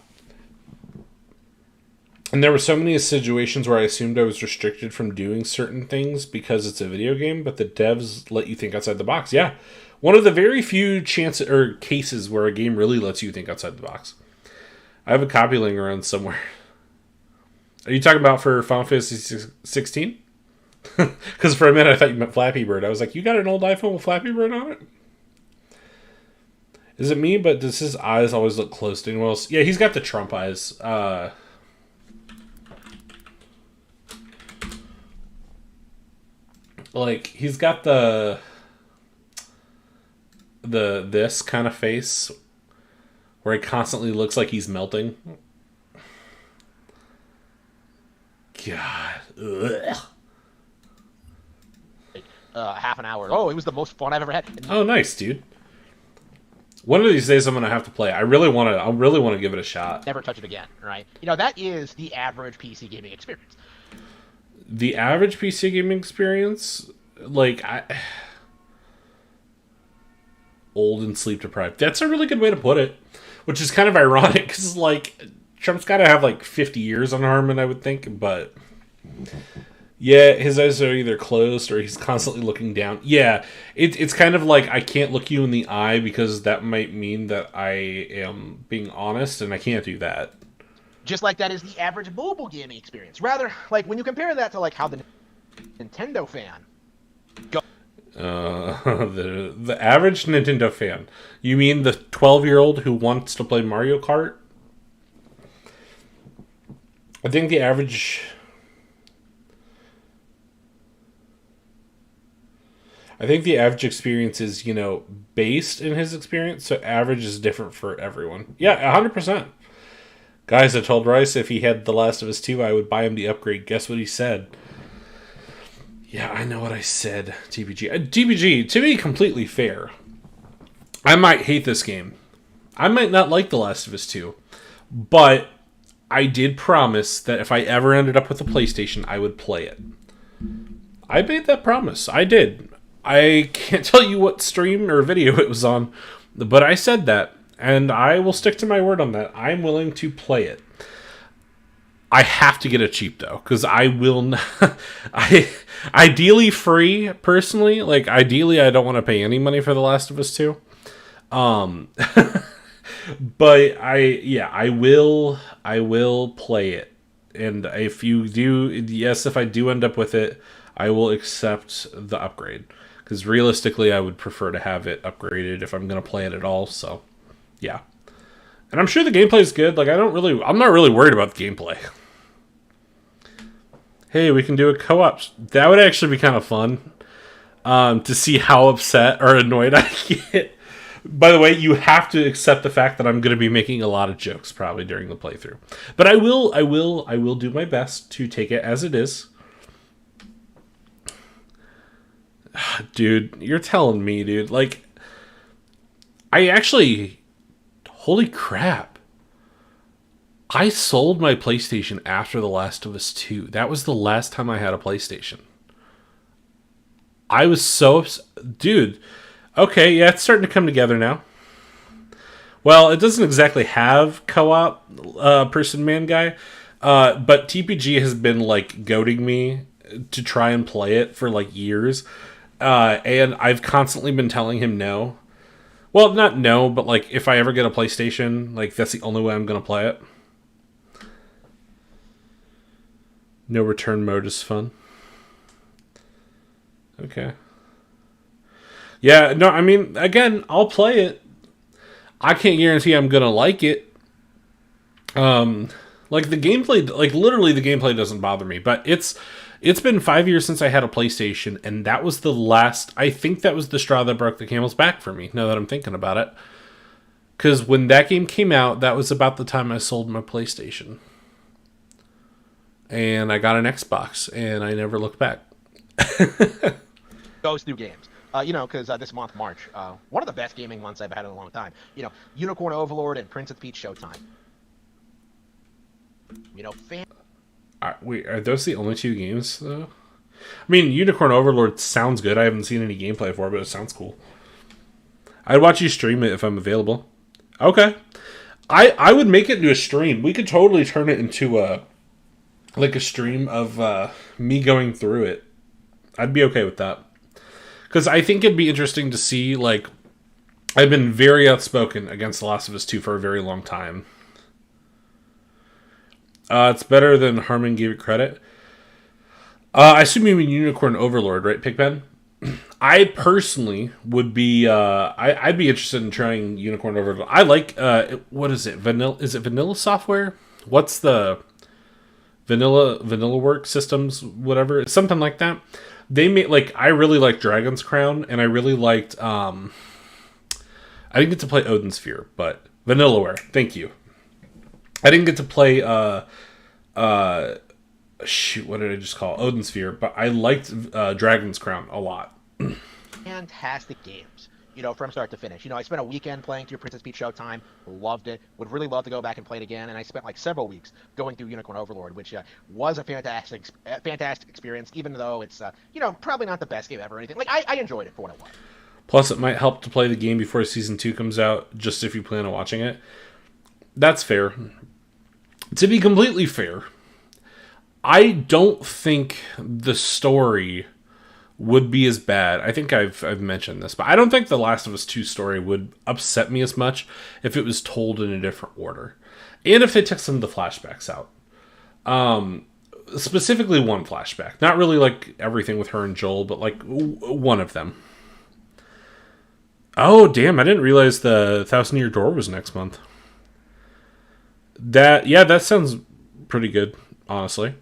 And there were so many situations where I assumed I was restricted from doing certain things because it's a video game, but the devs let you think outside the box. Yeah. One of the very few chances or cases where a game really lets you think outside the box. I have a copy laying around somewhere. Are you talking about for Final Fantasy 16? Because for a minute I thought you meant Flappy Bird. I was like, you got an old iPhone with Flappy Bird on it? Is it me, but does his eyes always look close to anyone else? Yeah, he's got the Trump eyes. Like, he's got the this kind of face where he constantly looks like he's melting. God. Ugh. Half an hour. Oh, it was the most fun I've ever had. Oh, nice, dude. One of these days I'm gonna have to play. I really want to give it a shot. Never touch it again, right? You know, that is the average PC gaming experience. The average PC gaming experience, like, old and sleep deprived. That's a really good way to put it. Which is kind of ironic because, like, Trump's got to have like 50 years on Harmon, I would think. But yeah, his eyes are either closed or he's constantly looking down. Yeah, it's kind of like I can't look you in the eye because that might mean that I am being honest, and I can't do that. just like that is the average mobile gaming experience. Rather, like when you compare that to like how the Nintendo fan go. The average Nintendo fan. You mean the 12-year-old who wants to play Mario Kart? I think the average experience is, based in his experience, so average is different for everyone. Yeah, 100%. Guys, I told Rice if he had The Last of Us 2, I would buy him the upgrade. Guess what he said? Yeah, I know what I said, TBG. TBG, to be completely fair, I might hate this game. I might not like The Last of Us 2, but I did promise that if I ever ended up with a PlayStation, I would play it. I made that promise. I did. I can't tell you what stream or video it was on, but I said that, and I will stick to my word on that. I'm willing to play it. I have to get it cheap, though, because I will not... Ideally free, personally. Like, ideally, I don't want to pay any money for The Last of Us 2. But I will play it. And if you do, yes, if I do end up with it, I will accept the upgrade. Because realistically, I would prefer to have it upgraded if I'm going to play it at all, so, yeah. And I'm sure the gameplay is good. Like, I'm not really worried about the gameplay. Hey, we can do a co-op. That would actually be kind of fun. To see how upset or annoyed I get. By the way, you have to accept the fact that I'm going to be making a lot of jokes probably during the playthrough. But I will do my best to take it as it is. Dude, you're telling me, dude. Like, holy crap. I sold my PlayStation after The Last of Us 2. That was the last time I had a PlayStation. I was so dude. Okay, yeah, it's starting to come together now. Well, it doesn't exactly have co-op person man guy, but TPG has been like goading me to try and play it for like years, and I've constantly been telling him no. Well, not no, but like if I ever get a PlayStation, like that's the only way I'm gonna play it. No return mode is fun. Okay. Yeah, no, I mean, again, I'll play it. I can't guarantee I'm gonna like it. Like the gameplay, like literally the gameplay doesn't bother me, but it's been 5 years since I had a PlayStation, and that was the last, I think that was the straw that broke the camel's back for me, now that I'm thinking about it. Because when that game came out, that was about the time I sold my PlayStation. And I got an Xbox, and I never looked back. Goes through games. Because this month, March, one of the best gaming months I've had in a long time. Unicorn Overlord and Prince of Peach Showtime. Are those the only two games, though? I mean, Unicorn Overlord sounds good. I haven't seen any gameplay for it, but it sounds cool. I'd watch you stream it if I'm available. Okay. I would make it into a stream. We could totally turn it into a stream of me going through it. I'd be okay with that. Because I think it'd be interesting to see, like, I've been very outspoken against The Last of Us 2 for a very long time. It's better than Harmon gave it credit. I assume you mean Unicorn Overlord, right, Pigpen? I personally would be, I'd be interested in trying Unicorn Overlord. I like, what is it? Is it Vanilla Software? What's the Vanilla Work Systems, whatever? Something like that. They made, like, I really liked Dragon's Crown, and I really liked, I didn't get to play Odin Sphere, but Vanillaware, thank you. I didn't get to play, shoot, what did I just call Odin Sphere, but I liked Dragon's Crown a lot. Fantastic games, from start to finish. I spent a weekend playing through Princess Peach Showtime, loved it, would really love to go back and play it again, and I spent like several weeks going through Unicorn Overlord, which was a fantastic experience, even though it's, probably not the best game ever or anything. Like, I enjoyed it for what it was. Plus, it might help to play the game before Season 2 comes out, just if you plan on watching it. That's fair. To be completely fair, I don't think the story would be as bad. I think I've mentioned this, but I don't think The Last of Us 2 story would upset me as much if it was told in a different order. And if they took some of the flashbacks out. Specifically one flashback. Not really like everything with her and Joel, but like one of them. Oh, damn, I didn't realize the 1,000-Year Door was next month. That sounds pretty good, honestly.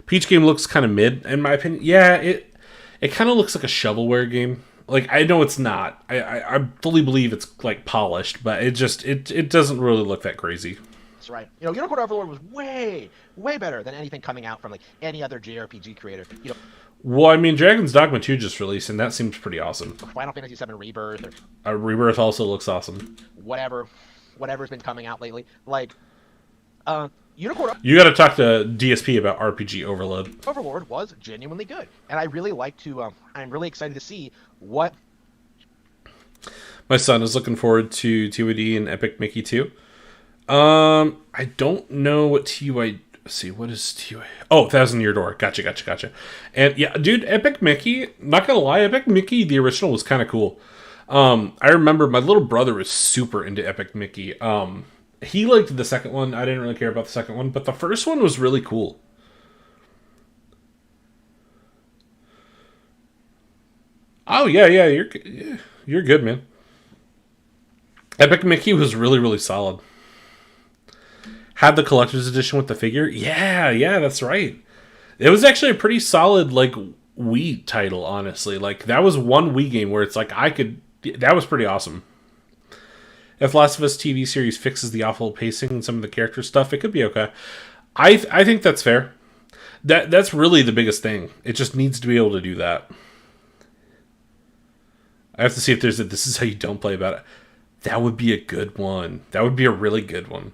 Peach game looks kind of mid, in my opinion. Yeah, it kind of looks like a shovelware game. Like, I know it's not. I fully believe it's, like, polished, but it doesn't really look that crazy. That's right. You know, Unicorn Overlord was way better than anything coming out from, like, any other JRPG creator. You know, well, I mean, Dragon's Dogma 2 just released, and that seems pretty awesome. Final Fantasy VII Rebirth, or Rebirth also looks awesome. Whatever's been coming out lately. Like, Unicorn... You gotta talk to DSP about RPG Overlord was genuinely good. And I really like to... I'm really excited to see what... My son is looking forward to TYD and Epic Mickey 2. I don't know what TY... Let's see, what is TY... Oh, 1,000-Year Door. Gotcha. And yeah, dude, Epic Mickey, not gonna lie, Epic Mickey, the original, was kind of cool. I remember my little brother was super into Epic Mickey. He liked the second one. I didn't really care about the second one, but the first one was really cool. Oh, yeah, you're good, man. Epic Mickey was really, really solid. Had the collector's edition with the figure? Yeah, that's right. It was actually a pretty solid, like, Wii title, honestly. Like, that was one Wii game where it's like, that was pretty awesome. If Last of Us TV series fixes the awful pacing and some of the character stuff, it could be okay. I think that's fair. That's really the biggest thing. It just needs to be able to do that. I have to see if there's this is how you don't play about it. That would be a good one. That would be a really good one.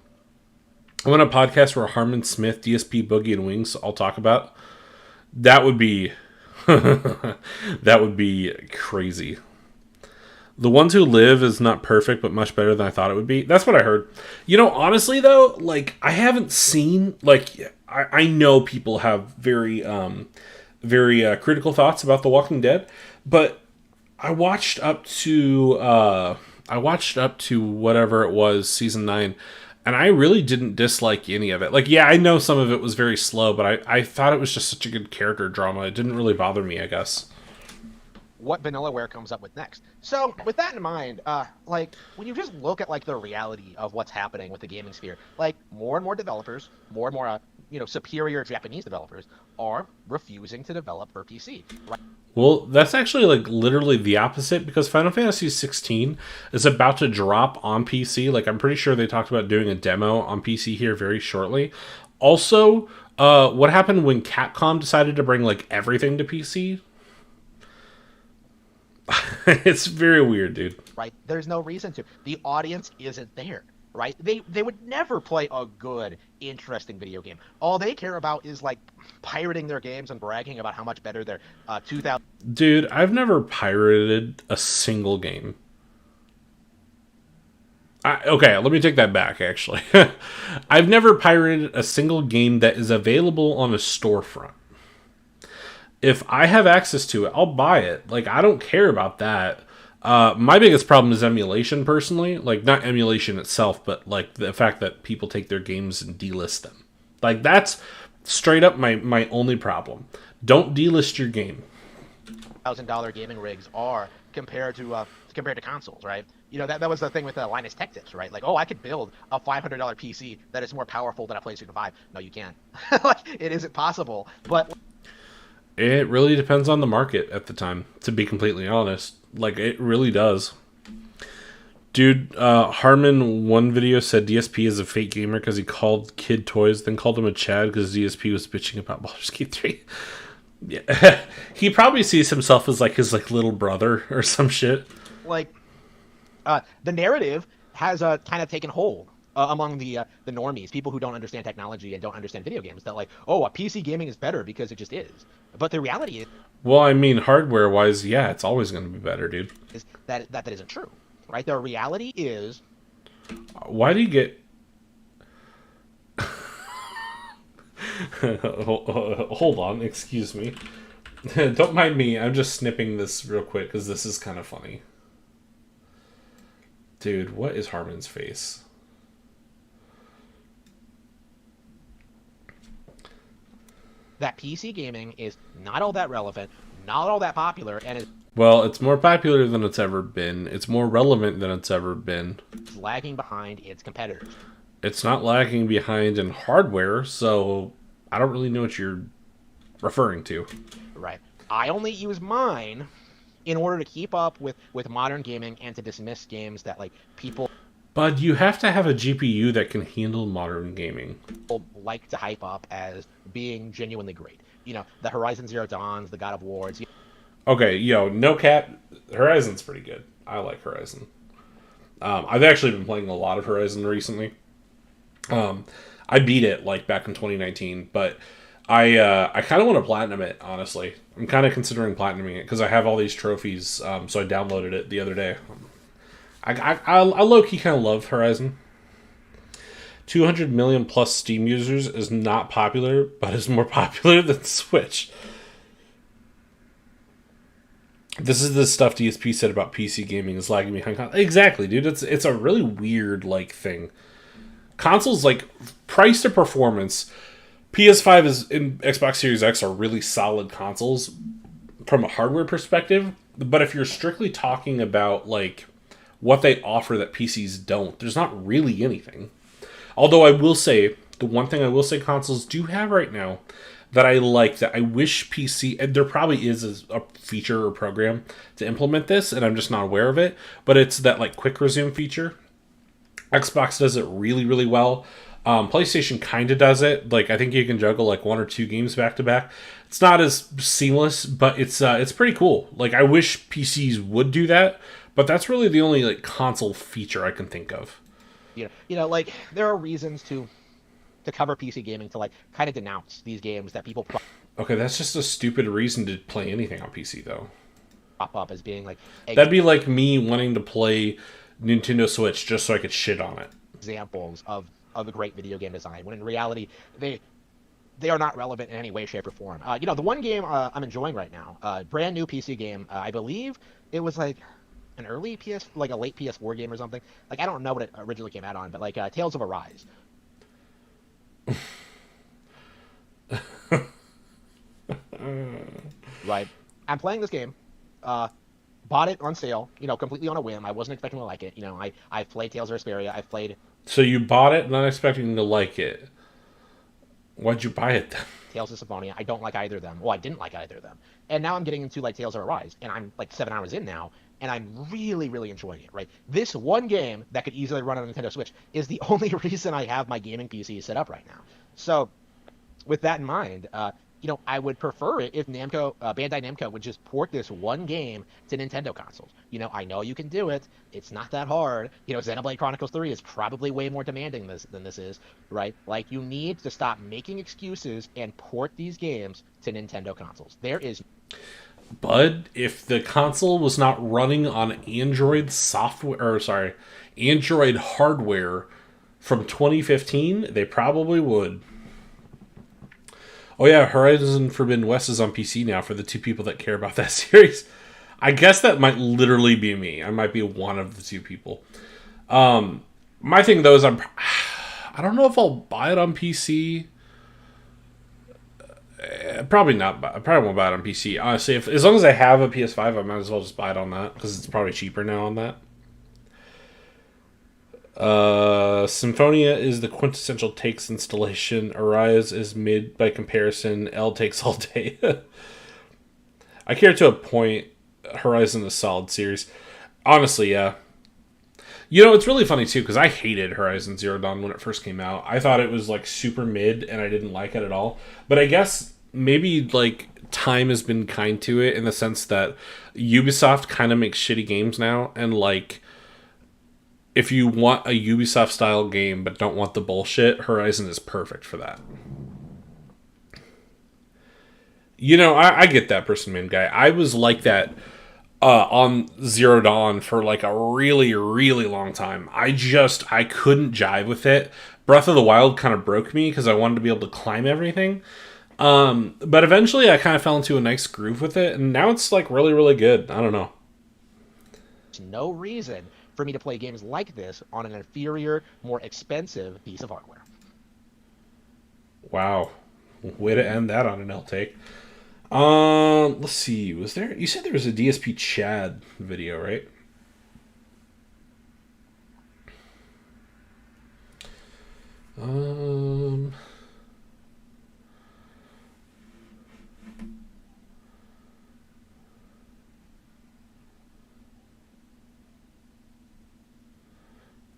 I want a podcast where Harmon Smith, DSP, Boogie, and Wings all talk about. That would be... that would be crazy. The Ones Who Live is not perfect, but much better than I thought it would be. That's what I heard. You know, honestly, though, like, I haven't seen... Like, I know people have very critical thoughts about The Walking Dead, but I watched up to whatever it was, season 9, and I really didn't dislike any of it. Like, yeah, I know some of it was very slow, but I thought it was just such a good character drama. It didn't really bother me, I guess. What Vanillaware comes up with next. So, with that in mind, like, when you just look at, like, the reality of what's happening with the gaming sphere, like, more and more developers, more and more, superior Japanese developers are refusing to develop for PC, right? Well, that's actually, like, literally the opposite, because Final Fantasy 16 is about to drop on PC. Like, I'm pretty sure they talked about doing a demo on PC here very shortly. Also, what happened when Capcom decided to bring, like, everything to PC? It's very weird, dude. Right? There's no reason to. The audience isn't there, right? They would never play a good, interesting video game. All they care about is, like, pirating their games and bragging about how much better their 2000... Dude, I've never pirated a single game. Okay, let me take that back, actually. I've never pirated a single game that is available on a storefront. If I have access to it, I'll buy it. Like, I don't care about that. My biggest problem is emulation, personally. Like, not emulation itself, but, like, the fact that people take their games and delist them. Like, that's straight up my only problem. Don't delist your game. $1,000 gaming rigs are compared to consoles, right? You know, that was the thing with Linus Tech Tips, right? Like, oh, I could build a $500 PC that is more powerful than a PlayStation 5. No, you can't. Like, it isn't possible. But... It really depends on the market at the time, to be completely honest. Like, it really does. Dude, Harmon, one video said DSP is a fake gamer because he called Kid Toys, then called him a Chad because DSP was bitching about Baldur's Gate 3. Yeah. He probably sees himself as, like, his, like, little brother or some shit. Like, the narrative has kind of taken hold among the normies, people who don't understand technology and don't understand video games, that, like, oh, a PC gaming is better because it just is. But the reality is... Well, I mean, hardware-wise, yeah, it's always going to be better, dude. Is that isn't true, right? The reality is... Why do you get... Hold on, excuse me. Don't mind me, I'm just snipping this real quick because this is kind of funny. Dude, what is Harmon's face? that PC gaming is not all that relevant, not all that popular, and is Well, it's more popular than it's ever been. It's more relevant than it's ever been. lagging behind its competitors. It's not lagging behind in hardware, so I don't really know what you're referring to. Right. I only use mine in order to keep up with modern gaming and to dismiss games that like people But you have to have a GPU that can handle modern gaming. like to hype up as being genuinely great. You know, the Horizon Zero Dawns, the God of Wars. Okay, no cap. Horizon's pretty good. I like Horizon. I've actually been playing a lot of Horizon recently. I beat it like back in 2019, but I kind of want to platinum it. Honestly, I'm kind of considering platinuming it because I have all these trophies. So I downloaded it the other day. I low key kind of love Horizon. 200 million plus Steam users is not popular, but is more popular than Switch. This is the stuff DSP said about PC gaming is lagging behind. Exactly, dude. It's a really weird like thing. Consoles like price to performance. PS5 is and Xbox Series X are really solid consoles from a hardware perspective. But if you're strictly talking about like what they offer that PCs don't, there's not really anything. Although I will say, the one thing I will say consoles do have right now that I like, that I wish PC, and there probably is a feature or program to implement this, and I'm just not aware of it, but it's that like quick resume feature. Xbox does it really, really well. PlayStation kind of does it. Like, I think you can juggle like 1 or 2 games back to back. It's not as seamless, but it's pretty cool. Like, I wish PCs would do that, but that's really the only like console feature I can think of. You know, like there are reasons to cover PC gaming to like kind of denounce these games that people Okay, that's just a stupid reason to play anything on PC though. prop up as being like That'd be like me wanting to play Nintendo Switch just so I could shit on it. examples of a great video game design, when in reality they are not relevant in any way, shape, or form. You know, the one game I'm enjoying right now, brand new PC game, I believe it was like an early like a late PS4 game or something. Like, I don't know what it originally came out on, but like Tales of Arise. Right. I'm playing this game. Bought it on sale, you know, completely on a whim. I wasn't expecting to like it. You know, I've played Tales of Vesperia. I've played... So you bought it not expecting to like it. Why'd you buy it then? Tales of Symphonia. I don't like either of them. Well, I didn't like either of them. And now I'm getting into like Tales of Arise, and I'm like 7 hours in now, and I'm really, really enjoying it, right? This one game that could easily run on a Nintendo Switch is the only reason I have my gaming PC set up right now. So, with that in mind, you know, I would prefer it if Namco, Bandai Namco would just port this one game to Nintendo consoles. You know, I know you can do it. It's not that hard. You know, Xenoblade Chronicles 3 is probably way more demanding than this is, right? Like, you need to stop making excuses and port these games to Nintendo consoles. There is... Bud, if the console was not running on Android Android hardware from 2015, they probably would. Oh yeah, Horizon Forbidden West is on PC now for the 2 people that care about that series. I guess that might literally be me. I might be one of the 2 people. My thing though is I don't know if I'll buy it on PC. Probably not. I probably won't buy it on PC. Honestly, as long as I have a PS5, I might as well just buy it on that because it's probably cheaper now on that. Symphonia is the quintessential takes installation. Arise is mid by comparison. L takes all day. I care to a point. Horizon is a solid series. Honestly, yeah. You know, it's really funny too because I hated Horizon Zero Dawn when it first came out. I thought it was like super mid and I didn't like it at all. But I guess maybe like time has been kind to it in the sense that Ubisoft kind of makes shitty games now, and like if you want a Ubisoft style game but don't want the bullshit, Horizon is perfect for that. You know, I get that person, man, guy. I was like that on Zero Dawn for like a really, really long time. I couldn't jive with it. Breath of the Wild kind of broke me because I wanted to be able to climb everything. But eventually I kind of fell into a nice groove with it, and now it's like really, really good. I don't know. There's no reason for me to play games like this on an inferior, more expensive piece of hardware. Wow. Way to end that on an L take. Let's see. Was there? You said there was a DSP Chad video, right?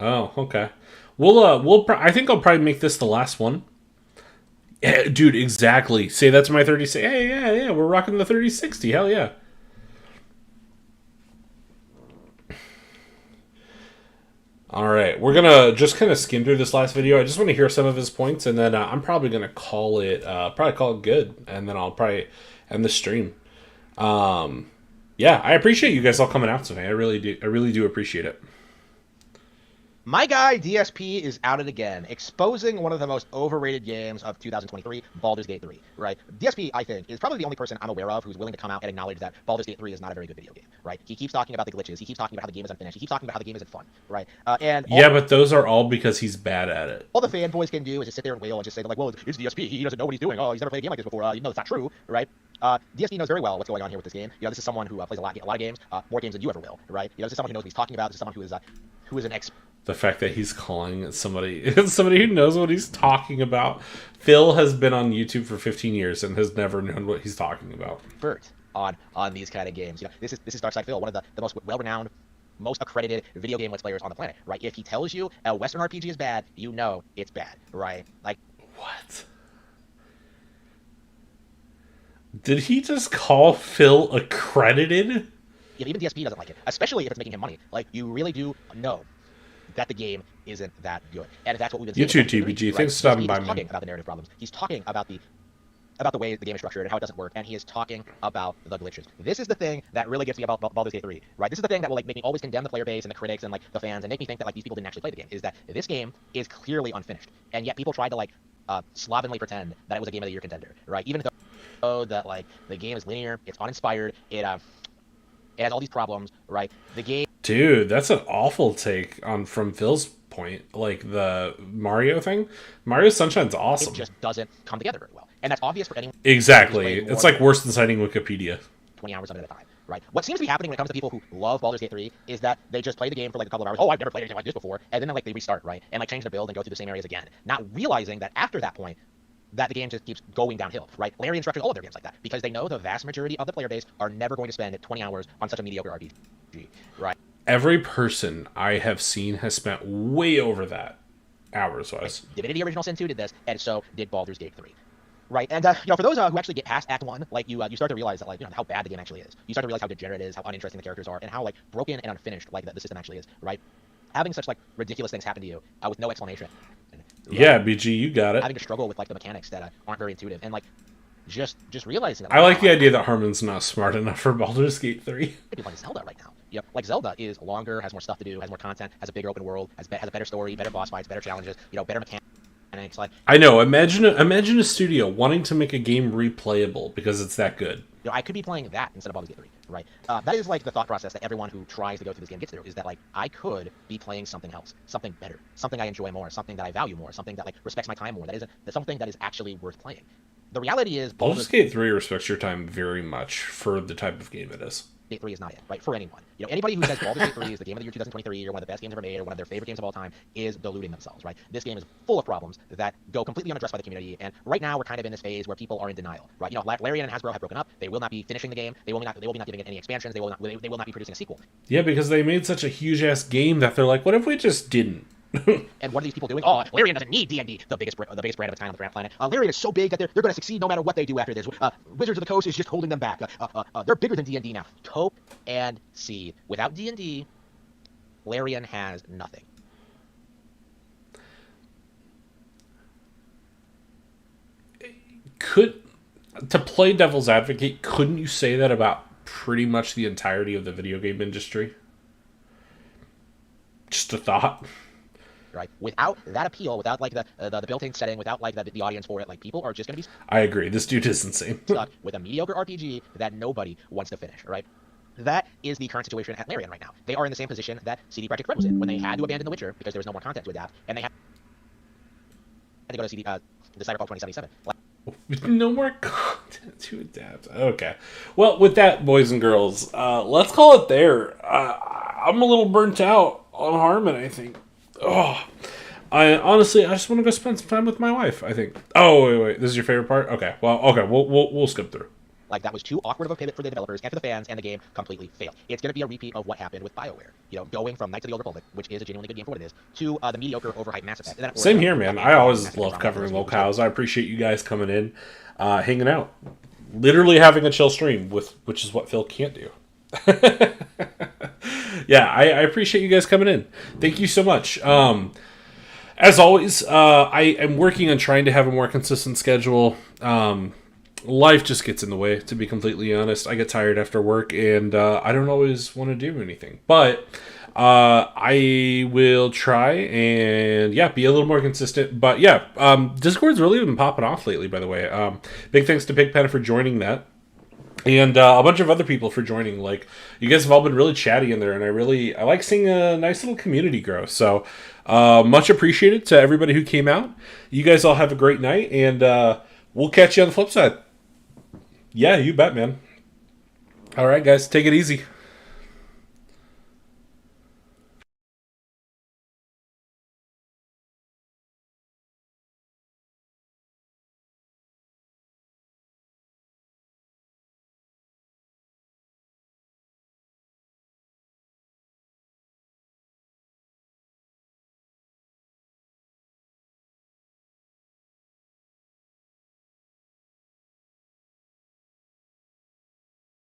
Oh, okay. I think I'll probably make this the last one. Yeah, dude, exactly. Say that to my 3060. Hey, yeah, we're rocking the 3060. Hell yeah. All right, we're gonna just kind of skim through this last video. I just want to hear some of his points, and then I'm probably gonna call it good, and then I'll probably end the stream. Yeah, I appreciate you guys all coming out today. I really do appreciate it. My guy DSP is at it again, exposing one of the most overrated games of 2023, Baldur's Gate 3, right? DSP, I think, is probably the only person I'm aware of who's willing to come out and acknowledge that Baldur's Gate 3 is not a very good video game, right? He keeps talking about the glitches, he keeps talking about how the game is unfinished, he keeps talking about how the game isn't fun, right? But those are all because he's bad at it. All the fanboys can do is just sit there and wail and just say, like, well, it's DSP, he doesn't know what he's doing, oh, he's never played a game like this before, you know, it's not true, right? DSP knows very well what's going on here with this game. You know, this is someone who plays a lot of games, more games than you ever will, right? You know, this is someone who knows what he's talking about, this is someone who is an expert. The fact that he's calling somebody who knows what he's talking about. Phil has been on YouTube for 15 years and has never known what he's talking about. On these kind of games. You know, this is Darkside Phil, one of the most well-renowned, most accredited video game let's players on the planet, right? If he tells you a Western RPG is bad, you know it's bad, right? Like, what? Did he just call Phil accredited? Yeah, even DSP doesn't like it, especially if it's making him money. Like, you really do know that the game isn't that good, and that's what we've been seeing. You too, TBG. Thanks for stopping by, man. He's talking about the narrative problems. He's talking about the way the game is structured and how it doesn't work, and he is talking about the glitches. This is the thing that really gets me about Baldur's Gate 3, right? This is the thing that will like make me always condemn the player base and the critics and like the fans and make me think that like these people didn't actually play the game. Is that this game is clearly unfinished, and yet people tried to like slovenly pretend that it was a Game of the Year contender, right? Even though that like the game is linear, it's uninspired, it has all these problems, right? The game. Dude, that's an awful take from Phil's point. Like the Mario thing. Mario Sunshine's awesome. It just doesn't come together very well, and that's obvious for anyone. Exactly. It's like worse than citing Wikipedia. 20 hours of it at a time, right? What seems to be happening when it comes to people who love Baldur's Gate 3 is that they just play the game for like a couple of hours. Oh, I've never played anything like this before, and then like they restart, right? And like change the build and go through the same areas again, not realizing that after that point, that the game just keeps going downhill, right? Larian structures all of their games like that because they know the vast majority of the player base are never going to spend 20 hours on such a mediocre RPG, right? Every person I have seen has spent way over that, hours-wise. Divinity Original Sin 2 did this, and so did Baldur's Gate 3, right? And you know, for those who actually get past Act 1, like you start to realize that like, you know, how bad the game actually is. You start to realize how degenerate it is, how uninteresting the characters are, and how like broken and unfinished like the system actually is, right? Having such like ridiculous things happen to you with no explanation. Yeah, BG, you got it. Having to struggle with like the mechanics that aren't very intuitive, and like just realizing that. I like the idea that Harmon's not smart enough for Baldur's Gate 3. Be playing Zelda right now. Yep, like Zelda is longer, has more stuff to do, has more content, has a bigger open world, has a better story, better boss fights, better challenges, you know, better mechanics. Like, I know. Imagine a studio wanting to make a game replayable because it's that good. You know, I could be playing that instead of Baldur's Gate 3, right? That is like the thought process that everyone who tries to go through this game gets through. Is that like I could be playing something else, something better, something I enjoy more, something that I value more, something that like respects my time more. That's something that is actually worth playing. The reality is Baldur's Gate 3 respects your time very much for the type of game it is. Gate 3 is not it, right? For anyone. You know, anybody who says Baldur's Gate 3 is the game of the year 2023 or one of the best games ever made or one of their favorite games of all time is deluding themselves, right? This game is full of problems that go completely unaddressed by the community, and right now we're kind of in this phase where people are in denial, right? You know, Larian and Hasbro have broken up. They will not be finishing the game. They will not be giving it any expansions. They will not be producing a sequel. Yeah, because they made such a huge ass game that they're like, what if we just didn't? And what are these people doing? Oh, Larian doesn't need D&D, the biggest brand of its kind on the planet. Larian is so big that they're going to succeed no matter what they do after this. Wizards of the Coast is just holding them back. They're bigger than D&D now. Cope and see. Without D&D, Larian has nothing. To play devil's advocate, couldn't you say that about pretty much the entirety of the video game industry? Just a thought. Right. Without that appeal, without like the built-in setting, without like the audience for it, like people are just going to be. I agree. This dude is insane. Stuck with a mediocre RPG that nobody wants to finish. Right. That is the current situation at Larian right now. They are in the same position that CD Projekt Red was in when they had to abandon The Witcher because there was no more content to adapt, and they had to go to the Cyberpunk 2077. No more content to adapt. Okay. Well, with that, boys and girls, let's call it there. I'm a little burnt out on Harmon, I think. Oh, I just want to go spend some time with my wife, I think. Oh, wait. This is your favorite part? Okay. Well, okay. We'll skip through. Like, that was too awkward of a pivot for the developers and for the fans, and the game completely failed. It's going to be a repeat of what happened with BioWare. You know, going from Knights of the Old Republic, which is a genuinely good game for what it is, to the mediocre, overhyped Mass Effect. And then, Same here, man. I always love covering lolcows. I appreciate you guys coming in, hanging out. Literally having a chill stream, which is what Phil can't do. Yeah, I appreciate you guys coming in. Thank you so much. As always, I am working on trying to have a more consistent schedule. Life just gets in the way, to be completely honest. I get tired after work, and I don't always want to do anything. But I will try and, be a little more consistent. But, Discord's really been popping off lately, by the way. Big thanks to Pigpen for joining that. And a bunch of other people for joining. Like, you guys have all been really chatty in there, and I like seeing a nice little community grow. So, much appreciated to everybody who came out. You guys all have a great night, and we'll catch you on the flip side. Yeah, you bet, man. All right, guys, take it easy.